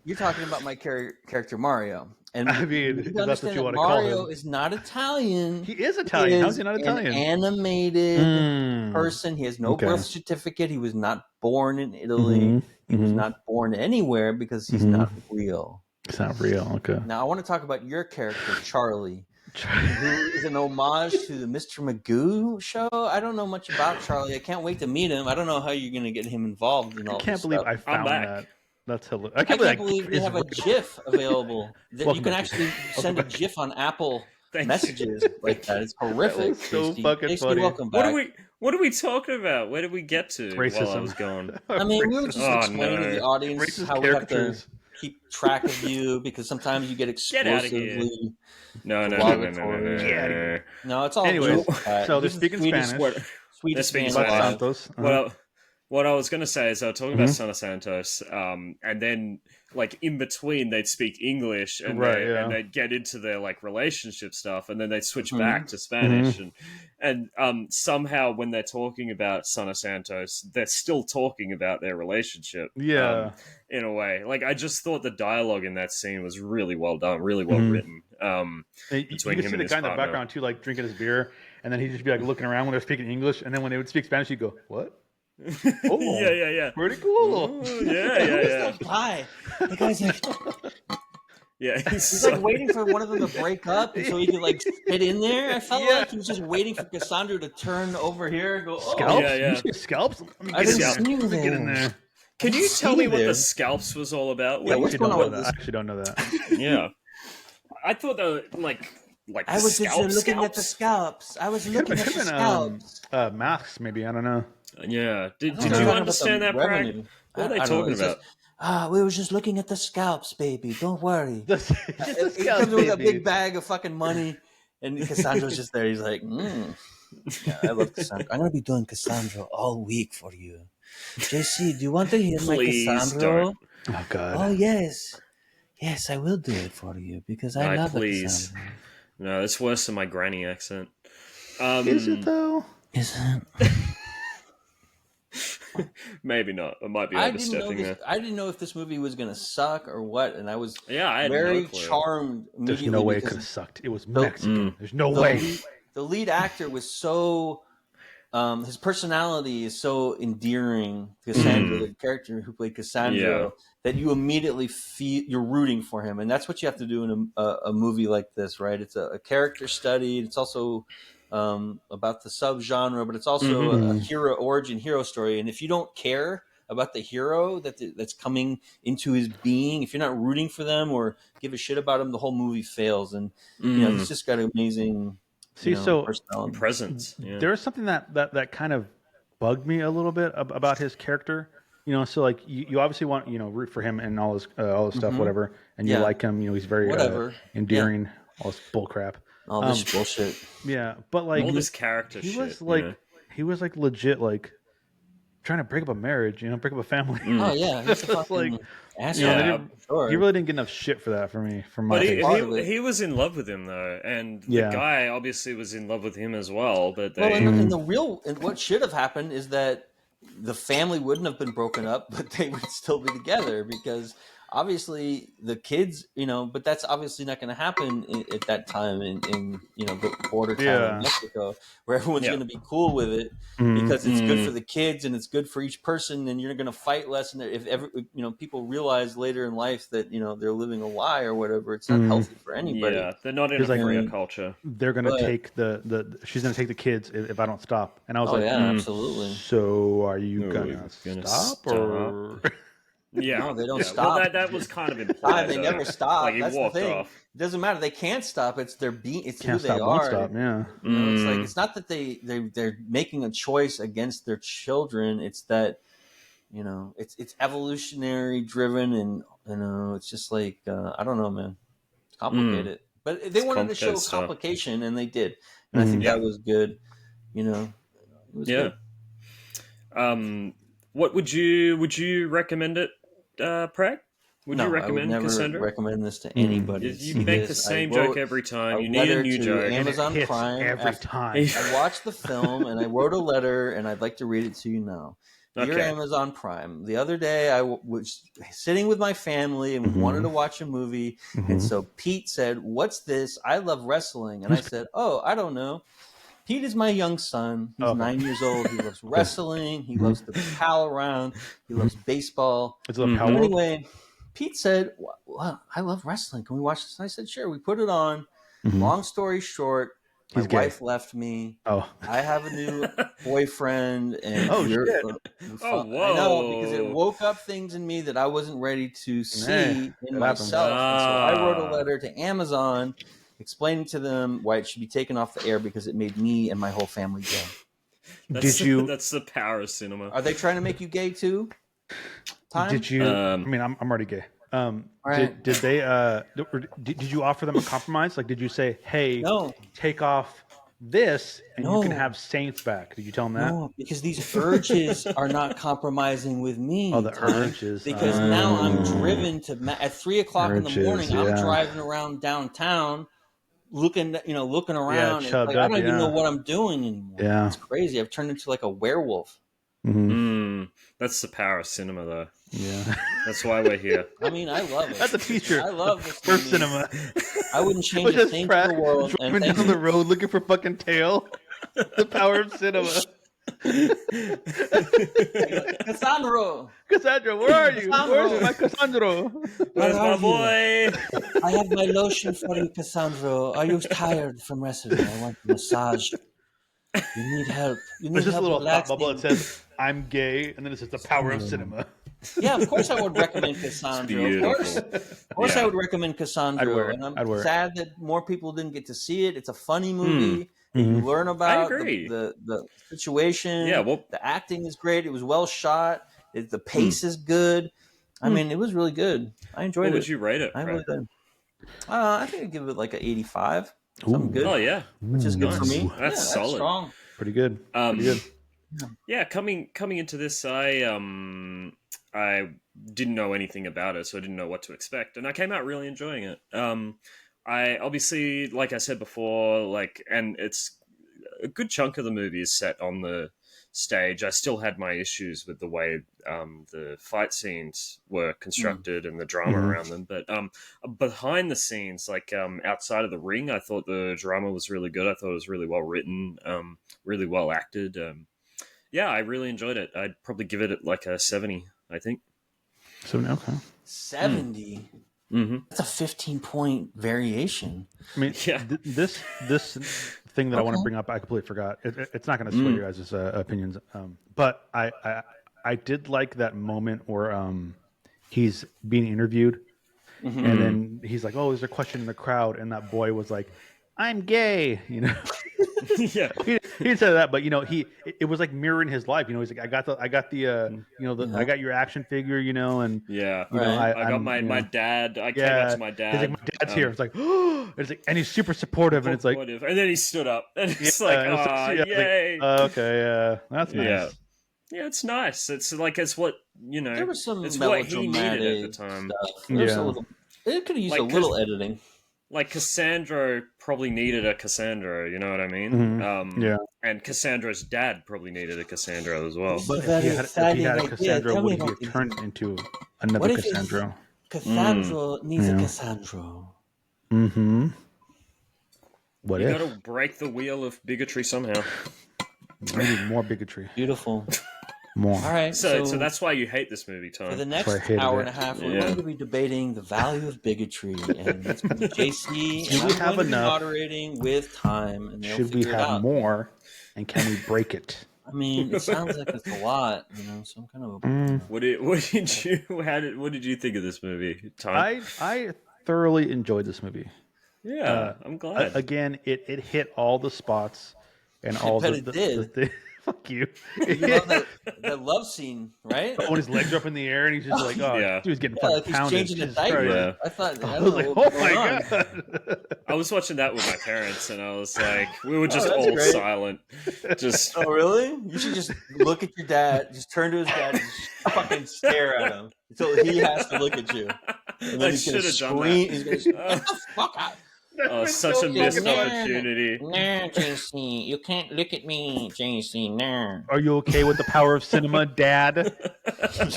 You're talking about my character Mario. And I mean, that's what you want to call him. Mario is not Italian. He is Italian. How is he not Italian? An animated person. He has no birth certificate. He was not born in Italy. He was not born anywhere because he's not real. It's not real. Okay. Now I want to talk about your character, Charlie, who is an homage to the Mr. Magoo show. I don't know much about Charlie. I can't wait to meet him. I don't know how you're going to get him involved in all this stuff. I can't believe I found that. That's hilarious. I can't believe we have a GIF available that you can actually send a GIF on Apple messages like that. It's horrific. That so fucking funny. Welcome back. What are we talking about? Where did we get to Racism. while I was gone? I mean, we were just explaining to the audience Racist how we have to keep track of you because sometimes you get explosively. No. No, it's all anyway. good. So they're speaking Spanish. They're speaking Santos. What I was going to say is I was talking about Son of Santos, and then like in between they'd speak English and they'd get into their like relationship stuff, and then they'd switch back to Spanish, and somehow when they're talking about Son of Santos, they're still talking about their relationship. Yeah, in a way, like I just thought the dialogue in that scene was really well done, really well written. You can see the guy in the background too, like drinking his beer, and then he'd just be like looking around when they're speaking English, and then when they would speak Spanish, he'd go, "What?" Oh, yeah. Pretty cool. Yeah. That guy. The guy's like, he's like waiting for one of them to break up, so he could like fit in there. I felt like he was just waiting for Cassandro to turn over here and go, "Oh, scalps? Yeah. You scalps? I didn't see you there. Get in there." Can you tell me what the scalps was all about? Yeah, what's going on with this? I actually don't know that. Yeah, I thought that like I was just looking at the scalps. I was looking at the scalps. Masks, maybe. I don't know. Yeah. Did you understand that, Prag? What are they talking about? We were just looking at the scalps, baby. Don't worry. He comes with a big bag of fucking money, and Cassandro's just there. He's like, Yeah, I love Cassandro. I'm going to be doing Cassandro all week for you. JC, do you want to hear my Cassandro? Don't. Oh, God. Oh, yes. Yes, I will do it for you because I love it, Cassandro. No, that's worse than my granny accent. Is it, though? Is it? Maybe not. It might be overstepping there. I didn't know if this movie was going to suck or what, and I was I had very no clue. charmed immediately. There's no way it could have sucked. It was Mexican. There's no way. The lead actor was so... his personality is so endearing to Cassandro, the character who played Cassandro, that you immediately feel you're rooting for him. And that's what you have to do in a movie like this, right? It's a character study. It's also about the subgenre, but it's also a hero story. And if you don't care about the hero that's coming into his being, if you're not rooting for them or give a shit about him, the whole movie fails. And he's just got an amazing personality. Presence. Yeah. There is something that kind of bugged me a little bit about his character. So like you obviously want root for him and all his stuff, whatever, and you like him. He's very endearing. All this bull crap. All this bullshit. Yeah, but like all this character he shit. Was like he was like legit like trying to break up a marriage, break up a family. Oh yeah, he's a fucking asshole. He really didn't get enough shit for that for me. But he was in love with him though, and the guy obviously was in love with him as well. But and what should have happened is that the family wouldn't have been broken up, but they would still be together because obviously the kids, but that's obviously not going to happen at that time in the border town of Mexico, where everyone's going to be cool with it because it's good for the kids and it's good for each person, and you're going to fight less. And if ever people realize later in life that they're living a lie or whatever, it's not healthy for anybody. Yeah, they're not in a Korea culture. They're going to take she's going to take the kids if I don't stop. And I was absolutely. So are you going to stop or? Yeah, no, they don't stop. Well, that was kind of implied. They never stop. Like, that's walked the thing. Off. It doesn't matter. They can't stop. It's their It's can't who stop, they won't are. Stop, yeah. It's like it's not that they're making a choice against their children. It's that it's evolutionary driven, and it's just like I don't know, man. It's complicated, but they wanted to show complication, and they did, and I think that was good. It was good. What would you recommend it, Prag? Would you recommend I would never Cassandra? recommend this to anybody. You make the same joke every time. You need a new joke. Amazon Prime every time. I watched the film and I wrote a letter, and I'd like to read it to you now. Dear Amazon Prime, the other day I was sitting with my family and wanted to watch a movie, and so Pete said, "What's this? I love wrestling," and I said, "Oh, I don't know." Pete is my young son. He's 9 years old. He loves wrestling. He loves to pal around. He loves baseball. Anyway, Pete said, well, I love wrestling. Can we watch this? And I said, sure. We put it on. Long story short, my wife left me. Oh. I have a new boyfriend. And whoa. I know, because it woke up things in me that I wasn't ready to see in myself. And so I wrote a letter to Amazon explaining to them why it should be taken off the air because it made me and my whole family gay. That's the power of cinema. Are they trying to make you gay too? Did you? I mean, I'm already gay. Right. Did they? Did you offer them a compromise? Like, did you say, "Hey, take off this, and you can have Saints back"? Did you tell them that? No, because these urges are not compromising with me. Oh, the urges. Because now I'm driven to at 3:00 in the morning. I'm driving around downtown, looking around. Yeah, and I don't even know what I'm doing anymore. Yeah, it's crazy. I've turned into like a werewolf. That's the power of cinema, though. Yeah, that's why we're here. I mean, I love it. That's a T-shirt. I love this for cinema. I wouldn't change a thing for the world. Driving down the road looking for fucking tail. The power of cinema. Cassandro, where are you? Where's my Cassandro? Where's my boy? I have my lotion for you, Cassandro. Are you tired from wrestling? I want a massage. You need help. There's just a little thought bubble that says, I'm gay, and then it says the power of cinema. Yeah, of course I would recommend Cassandro. Of course I would recommend Cassandro. I'm sad that more people didn't get to see it. It's a funny movie. You learn about the situation. Yeah, the acting is great. It was well shot. The pace is good. I mean, it was really good. I enjoyed it. What would you rate it? I really did. I think I'd give it like an 85. Something good. Oh yeah, which is good for me. That's solid. Strong. Pretty good. Yeah, coming into this, I didn't know anything about it, so I didn't know what to expect, and I came out really enjoying it. I obviously, like I said before, and it's a good chunk of the movie is set on the stage. I still had my issues with the way the fight scenes were constructed and the drama around them. But behind the scenes, outside of the ring, I thought the drama was really good. I thought it was really well written, really well acted. Yeah, I really enjoyed it. I'd probably give it like a 70, I think. 70, okay. 70? That's a 15-point variation. I mean, this thing that I want to bring up, I completely forgot. It's not going to sway your guys' opinions, but I did like that moment where he's being interviewed, and then he's like, "Oh, is there a question in the crowd?" And that boy was like, "I'm gay," you know. Yeah, he didn't say that, but you know, it was like mirroring his life. You know, he's like, I got the I got your action figure, you know, and you know, I got my dad. I came up to my dad. He's like, my dad's here. It's like, oh, it's like, and he's super supportive, and it's like, and then he stood up, and it's like, yay! Like, okay, that's nice. Yeah, it's nice. It's like it's what you know. There was some it's what he needed at the time. It could have used a little editing. Like Cassandro probably needed a Cassandro, you know what I mean? And Cassandra's dad probably needed a Cassandro as well. But if he had a Cassandro, would he have turned into another Cassandro? Cassandro needs a Cassandro. Mm-hmm. You got to break the wheel of bigotry somehow. Maybe more bigotry. Beautiful. More. All right. So that's why you hate this movie, Tom. For the next hour and a half, we're going to be debating the value of bigotry, and it's going to be JC. Do we have enough? Moderating with time, and should we have more? And can we break it? I mean, it sounds like it's a lot, you know. Some kind of. What did you think of this movie, Tom? I thoroughly enjoyed this movie. Yeah, I'm glad. Again, it hit all the spots and all the fuck you. You love that love scene, right? When his legs are up in the air and he's just like, he was getting fucking pounded. He's changing the diaper. I was like, oh my god. I was watching that with my parents, and I was like, we were just all silent. Just. Oh really? You should just look at your dad. Just turn to his dad and just fucking stare at him until he has to look at you. And then he's gonna scream. He's gonna get the fuck out. Oh, such a missed opportunity. No, JC, you can't look at me, JC. No. Are you okay with the power of cinema, Dad?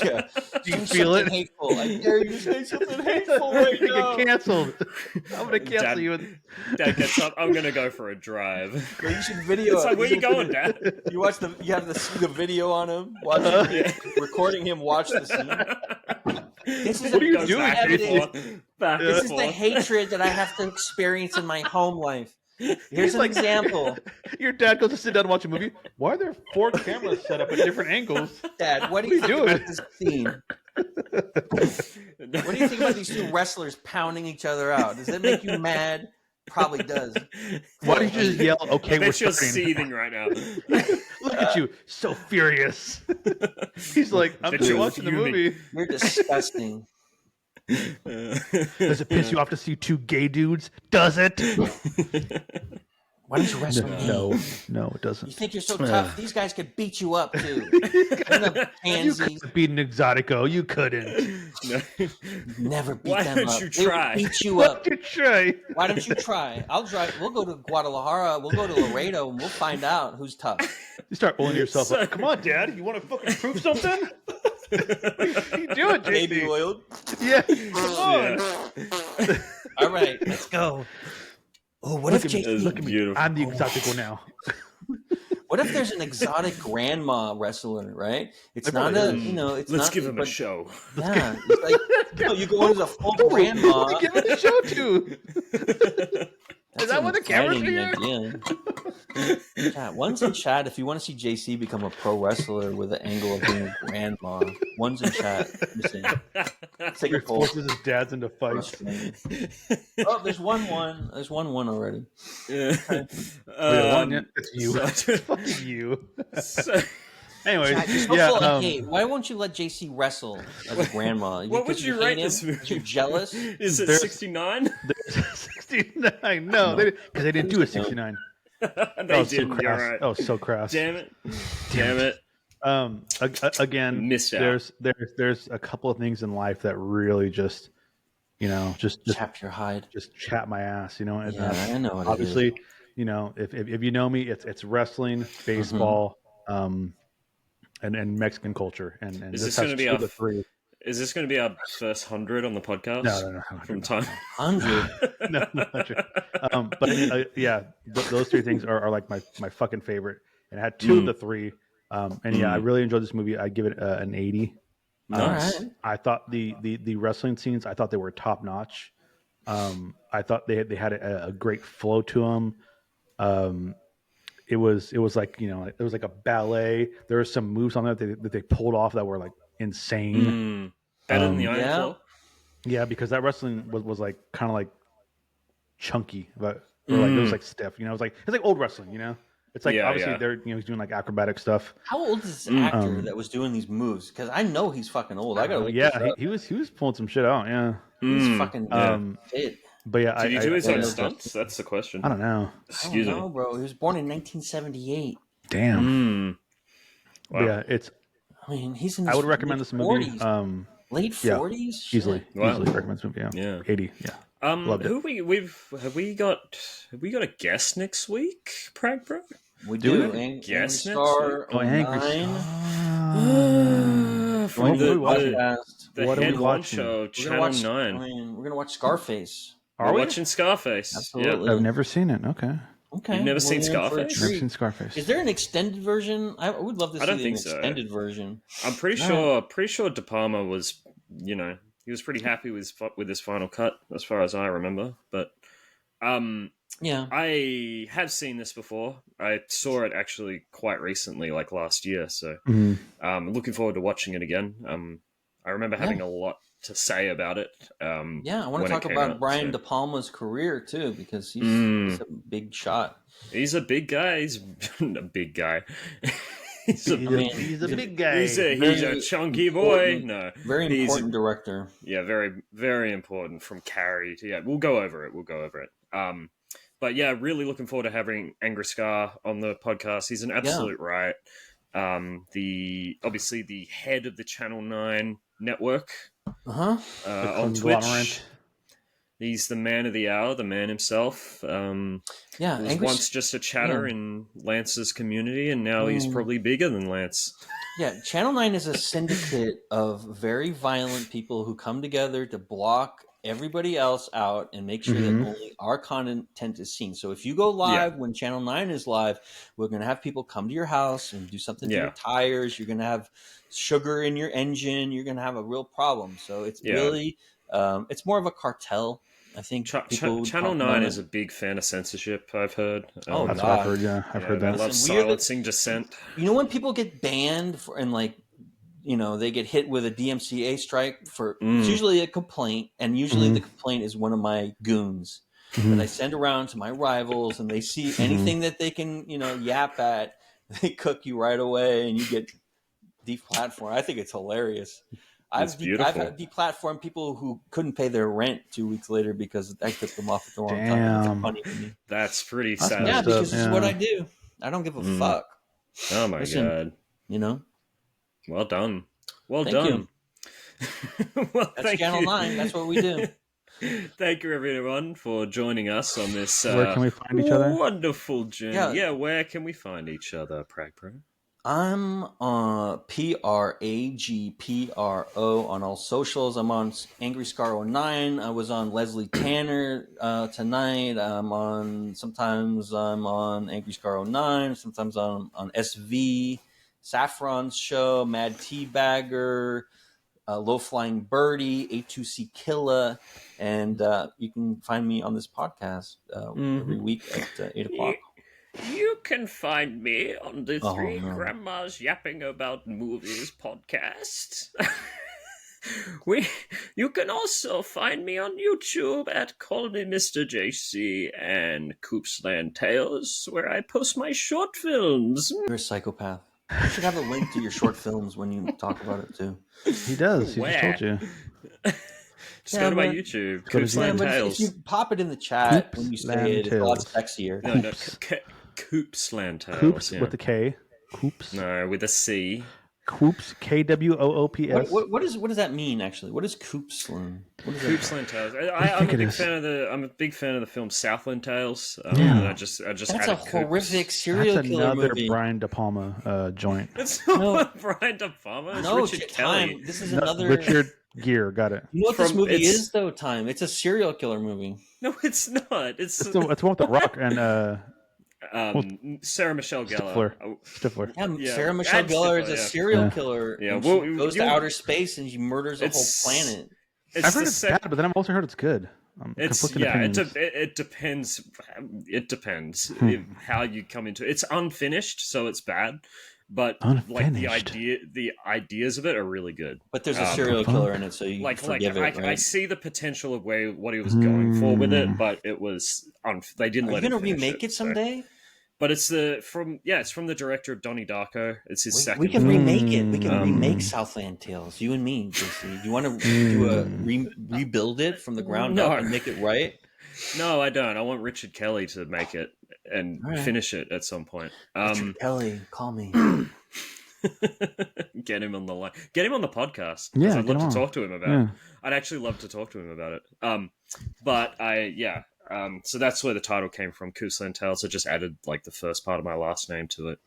Yeah. Do you feel it? Hateful. I dare you to say something hateful right now. Get canceled. I'm gonna cancel you. Dad gets up. I'm gonna go for a drive. Well, you should video. It's like, where you going, Dad? You watch the. You have the video on him. Recording him watch the scene. This is what are you doing? This is the hatred that I have to experience in my home life. Here's an example. Your dad goes to sit down and watch a movie. Why are there 4 cameras set up at different angles? Dad, what do you think about this scene? What do you think about these 2 wrestlers pounding each other out? Does that make you mad? Probably does. Why don't you just yell, okay, we're starting. Seething right now. Look at you, so furious. He's like, I'm just watching the movie. You're disgusting. Does it piss you off to see 2 gay dudes? Does it? Why don't you wrestle me? No, it doesn't. You think you're so tough? These guys could beat you up too. You couldn't beat an Exotico. You couldn't. Never beat Why them don't up. you try? They would beat you up. Why don't you try? Why don't you try? I'll drive. We'll go to Guadalajara. We'll go to Laredo, and we'll find out who's tough. You start pulling yourself up. Come on, Dad. You want to fucking prove something? You do it, JC. Baby oiled. Yeah. Come on. All right, let's go. Oh, what if JC? Look at me. Beautiful. I'm the Exotico now. What if there's an exotic grandma wrestler, right? It's not a, it's Let's not, give him a show. Yeah, it's like, you go into the full grandma. Give him a show too. Is that what the camera's here? Yeah, one's in chat. If you want to see JC become a pro wrestler with the angle of being a grandma, one's in chat. Take a poll. Forces his dads into fights. Oh, there's 1-1. There's 1-1 already. Yeah. It's you. It's fucking you. Anyways, hey, why won't you let JC wrestle as a grandma? What would you rate this movie? You're jealous? Is it 69? 69. No, because they didn't do a 69. They didn't. So you're right. Oh, so crass. Damn it. Again, missed out. There's a couple of things in life that really just chap your hide, just chap my ass. And I know. What obviously, it is. If you know me, it's wrestling, baseball, and Mexican culture. And is this going to be the 3? Is this going to be our first 100 on the podcast? No. From time 100. No, 100. But those 3 things are like my fucking favorite. And I had 2 of the 3. I really enjoyed this movie. I give it an 80. Nice. I thought the wrestling scenes, I thought they were top notch. I thought they had a great flow to them. It was like, it was like a ballet. There were some moves on that they pulled off that were like insane. Better than the Iron Claw. Yeah, because that wrestling was like kind of like chunky, but like it was like stiff. It's like old wrestling. It's like obviously they're he's doing like acrobatic stuff. How old is this actor that was doing these moves? Because I know he's fucking old. I gotta look this up. he was pulling some shit out. Yeah, he's fucking fit. But yeah, did he do his own stunts? That's the question. I don't know. Excuse me, bro. He was born in 1978. Damn. Wow. Yeah, I mean, he's in his I would recommend this movie. 40s. Late 40s? Easily. Wow. Easily recommend this movie. Yeah. 80. Yeah. Loved it. Have we got a guest next week, Pragpro? We do. Guest next Star week? From the head honcho, Channel 9. We're gonna watch Scarface. We're watching Scarface. Absolutely. Yeah. I've never seen it. Okay. You've never seen Scarface? Never seen Scarface. Is there an extended version? I would love to see an extended version. I'm pretty sure De Palma was, he was pretty happy with his final cut, as far as I remember. But I have seen this before. I saw it actually quite recently, like last year. So I'm looking forward to watching it again. I remember having a lot to say about it. I want to talk about Brian De Palma's career too, because he's a big shot. He's a big guy. He's a big guy. He's a big guy. He's a chunky boy. No, very important director. Yeah, very, very important. From Carrie to we'll go over it. But yeah, really looking forward to having Angry Scar on the podcast. He's an absolute riot. Obviously the head of the Channel 9 network. On Twitch. He's the man of the hour, the man himself. Was once just a chatter in Lance's community, and now he's probably bigger than Lance. Yeah, Channel 9 is a syndicate of very violent people who come together to block everybody else out and make sure that only our content is seen. So if you go live when Channel 9 is live, we're going to have people come to your house and do something to your tires. You're going to have sugar in your engine. You're going to have a real problem. So it's really, it's more of a cartel. I think Channel 9 is a big fan of censorship, I've heard. That's what I've heard, I've heard that. They love silencing dissent. When people get banned they get hit with a DMCA strike for it's usually a complaint, and usually the complaint is one of my goons that I send around to my rivals, and they see anything that they can, yap at, they cook you right away, and you get deplatformed. I think it's hilarious. I've deplatformed people who couldn't pay their rent 2 weeks later because I took them off at the wrong time. It's funny to me. That's pretty sad. Yeah, because this is what I do. I don't give a fuck. Oh my God. Well done. Thank done. That's Channel 9. That's what we do. Thank you, everyone, for joining us on this where can we find each other? Wonderful journey. Yeah, where can we find each other, Pragpro? I'm Pragpro on all socials. I'm on Angry Scar 09. I was on Leslie Tanner tonight. Sometimes I'm on Angry Scar 09. Sometimes I'm on SV. Saffron's show, Mad Teabagger, Low Flying Birdie, A2C Killa, and you can find me on this podcast every week at 8 o'clock. You can find me on the Three Grandmas Yapping About Movies podcast. You can also find me on YouTube at CallMeMrJC and Coopsland Tales, where I post my short films. You're a psychopath. You should have a link to your short films when you talk about it too. He does. He just told you. Just go to my YouTube. Coopsland Tales. If you pop it in the chat when you say it, it's a lot sexier. No, Coopsland Tales. Coops with a K. Coops. No, with a C. Coops. KWOOPS. What does that mean? Actually, what is Coopsland? Coopsland Tales. I'm a big fan of the film Southland Tales. I just that's added a horrific serial killer another movie. Brian De Palma joint. It's not Brian De Palma. It's Richard Kelly. This is another Richard Gere. Got it. You know what this movie is though? Time. It's a serial killer movie. No, it's not. It's one with The Rock and Sarah Michelle Gellar. Stifler. Yeah, Sarah Michelle Gellar is a serial killer. Yeah, she goes to outer space and she murders a whole planet. I've heard it's bad, but then I've also heard it's good. It depends. It depends how you come into it. It's unfinished, so it's bad. But like the ideas of it are really good. But there's a serial killer in it, so you forgive it. Right? I see the potential of what he was going for with it, but it was they didn't. Are you going to remake it someday? But it's from the director of Donnie Darko. It's his second. We can remake it. We can remake Southland Tales. You and me, JC. Do you want to rebuild it from the ground up and make it right? No, I don't. I want Richard Kelly to make it and finish it at some point. Richard Kelly, call me. Get him on the line. Get him on the podcast. Yeah, I'd love to talk to him about it. I'd actually love to talk to him about it. So that's where the title came from, Coastland Tales. I just added like the first part of my last name to it.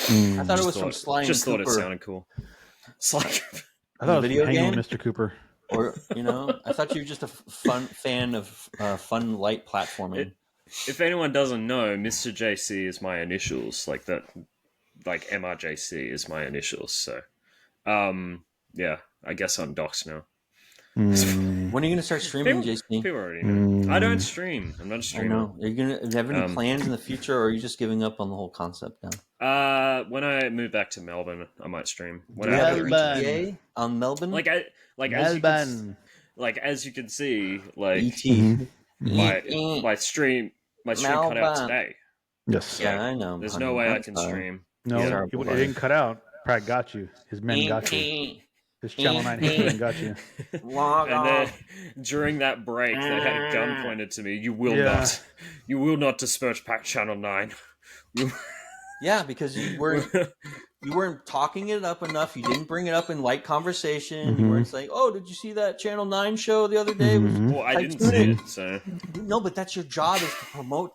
I thought it was from Sly and Cooper. Just thought it sounded cool. Sly Cooper. I thought it was hanging with Mr. Cooper. Or, I thought you were just a fan of fun, light platforming. If anyone doesn't know, Mr. JC is my initials. Like that, like MRJC is my initials. So, I guess I'm doxed now. When are you going to start streaming, JC? People already know. I don't stream. I'm not a streamer. I know. Are you going to have any plans in the future, or are you just giving up on the whole concept now? When I move back to Melbourne, I might stream. Melbourne. On Melbourne? Melbourne. As you can see, like ET. my stream cut out today. Yes. So yeah, I know. There's no way I can stream. No, it didn't cut out. Prag got you. His men got you. His Channel 9 hitman got you. And then during that break, they had a gun pointed to me. You will not disperse Pack Channel 9. Yeah, because you weren't talking it up enough. You didn't bring it up in light conversation. You weren't saying, "Oh, did you see that Channel 9 show the other day?" Well, I didn't see it. So no, but that's your job, is to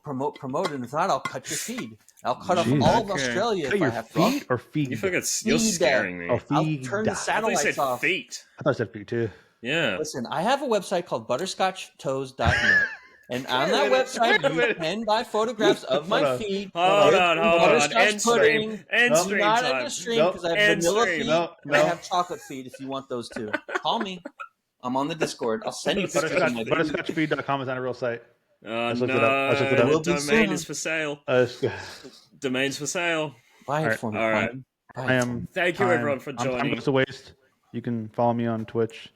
promote, and if not, I'll cut your feed. I'll cut off all of Australia if I have to. Feed or feed? You're scaring me. Oh, I'll turn the satellites off. Feet. I thought I said feet too. Yeah. Listen, I have a website called butterscotchtoes.net. And on that website, you can buy photographs of my feet. Hold on. End stream. Not at the stream, because I have vanilla feet. And I have chocolate feet if you want those too. Call me. I'm on the Discord. I'll send you pictures of my feet. Butterscotchfeed.com is not a real site. No, the domain is for sale. Domain's for sale. Buy it for me. All right. Thank you, everyone, for joining. Timegoestowaste. You can follow me on Twitch.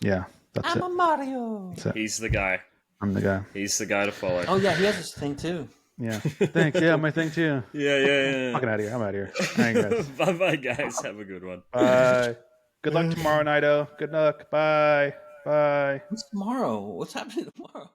Yeah, that's it. I'm a Mario. He's the guy. I'm the guy. He's the guy to follow. Oh, yeah, he has this thing, too. Yeah. Thanks. Yeah, my thing, too. Yeah. Fucking out of here. I'm out of here. All right, guys. Bye-bye, guys. Have a good one. Bye. Good luck tomorrow, Nido. Good luck. Bye. Bye. What's tomorrow? What's happening tomorrow?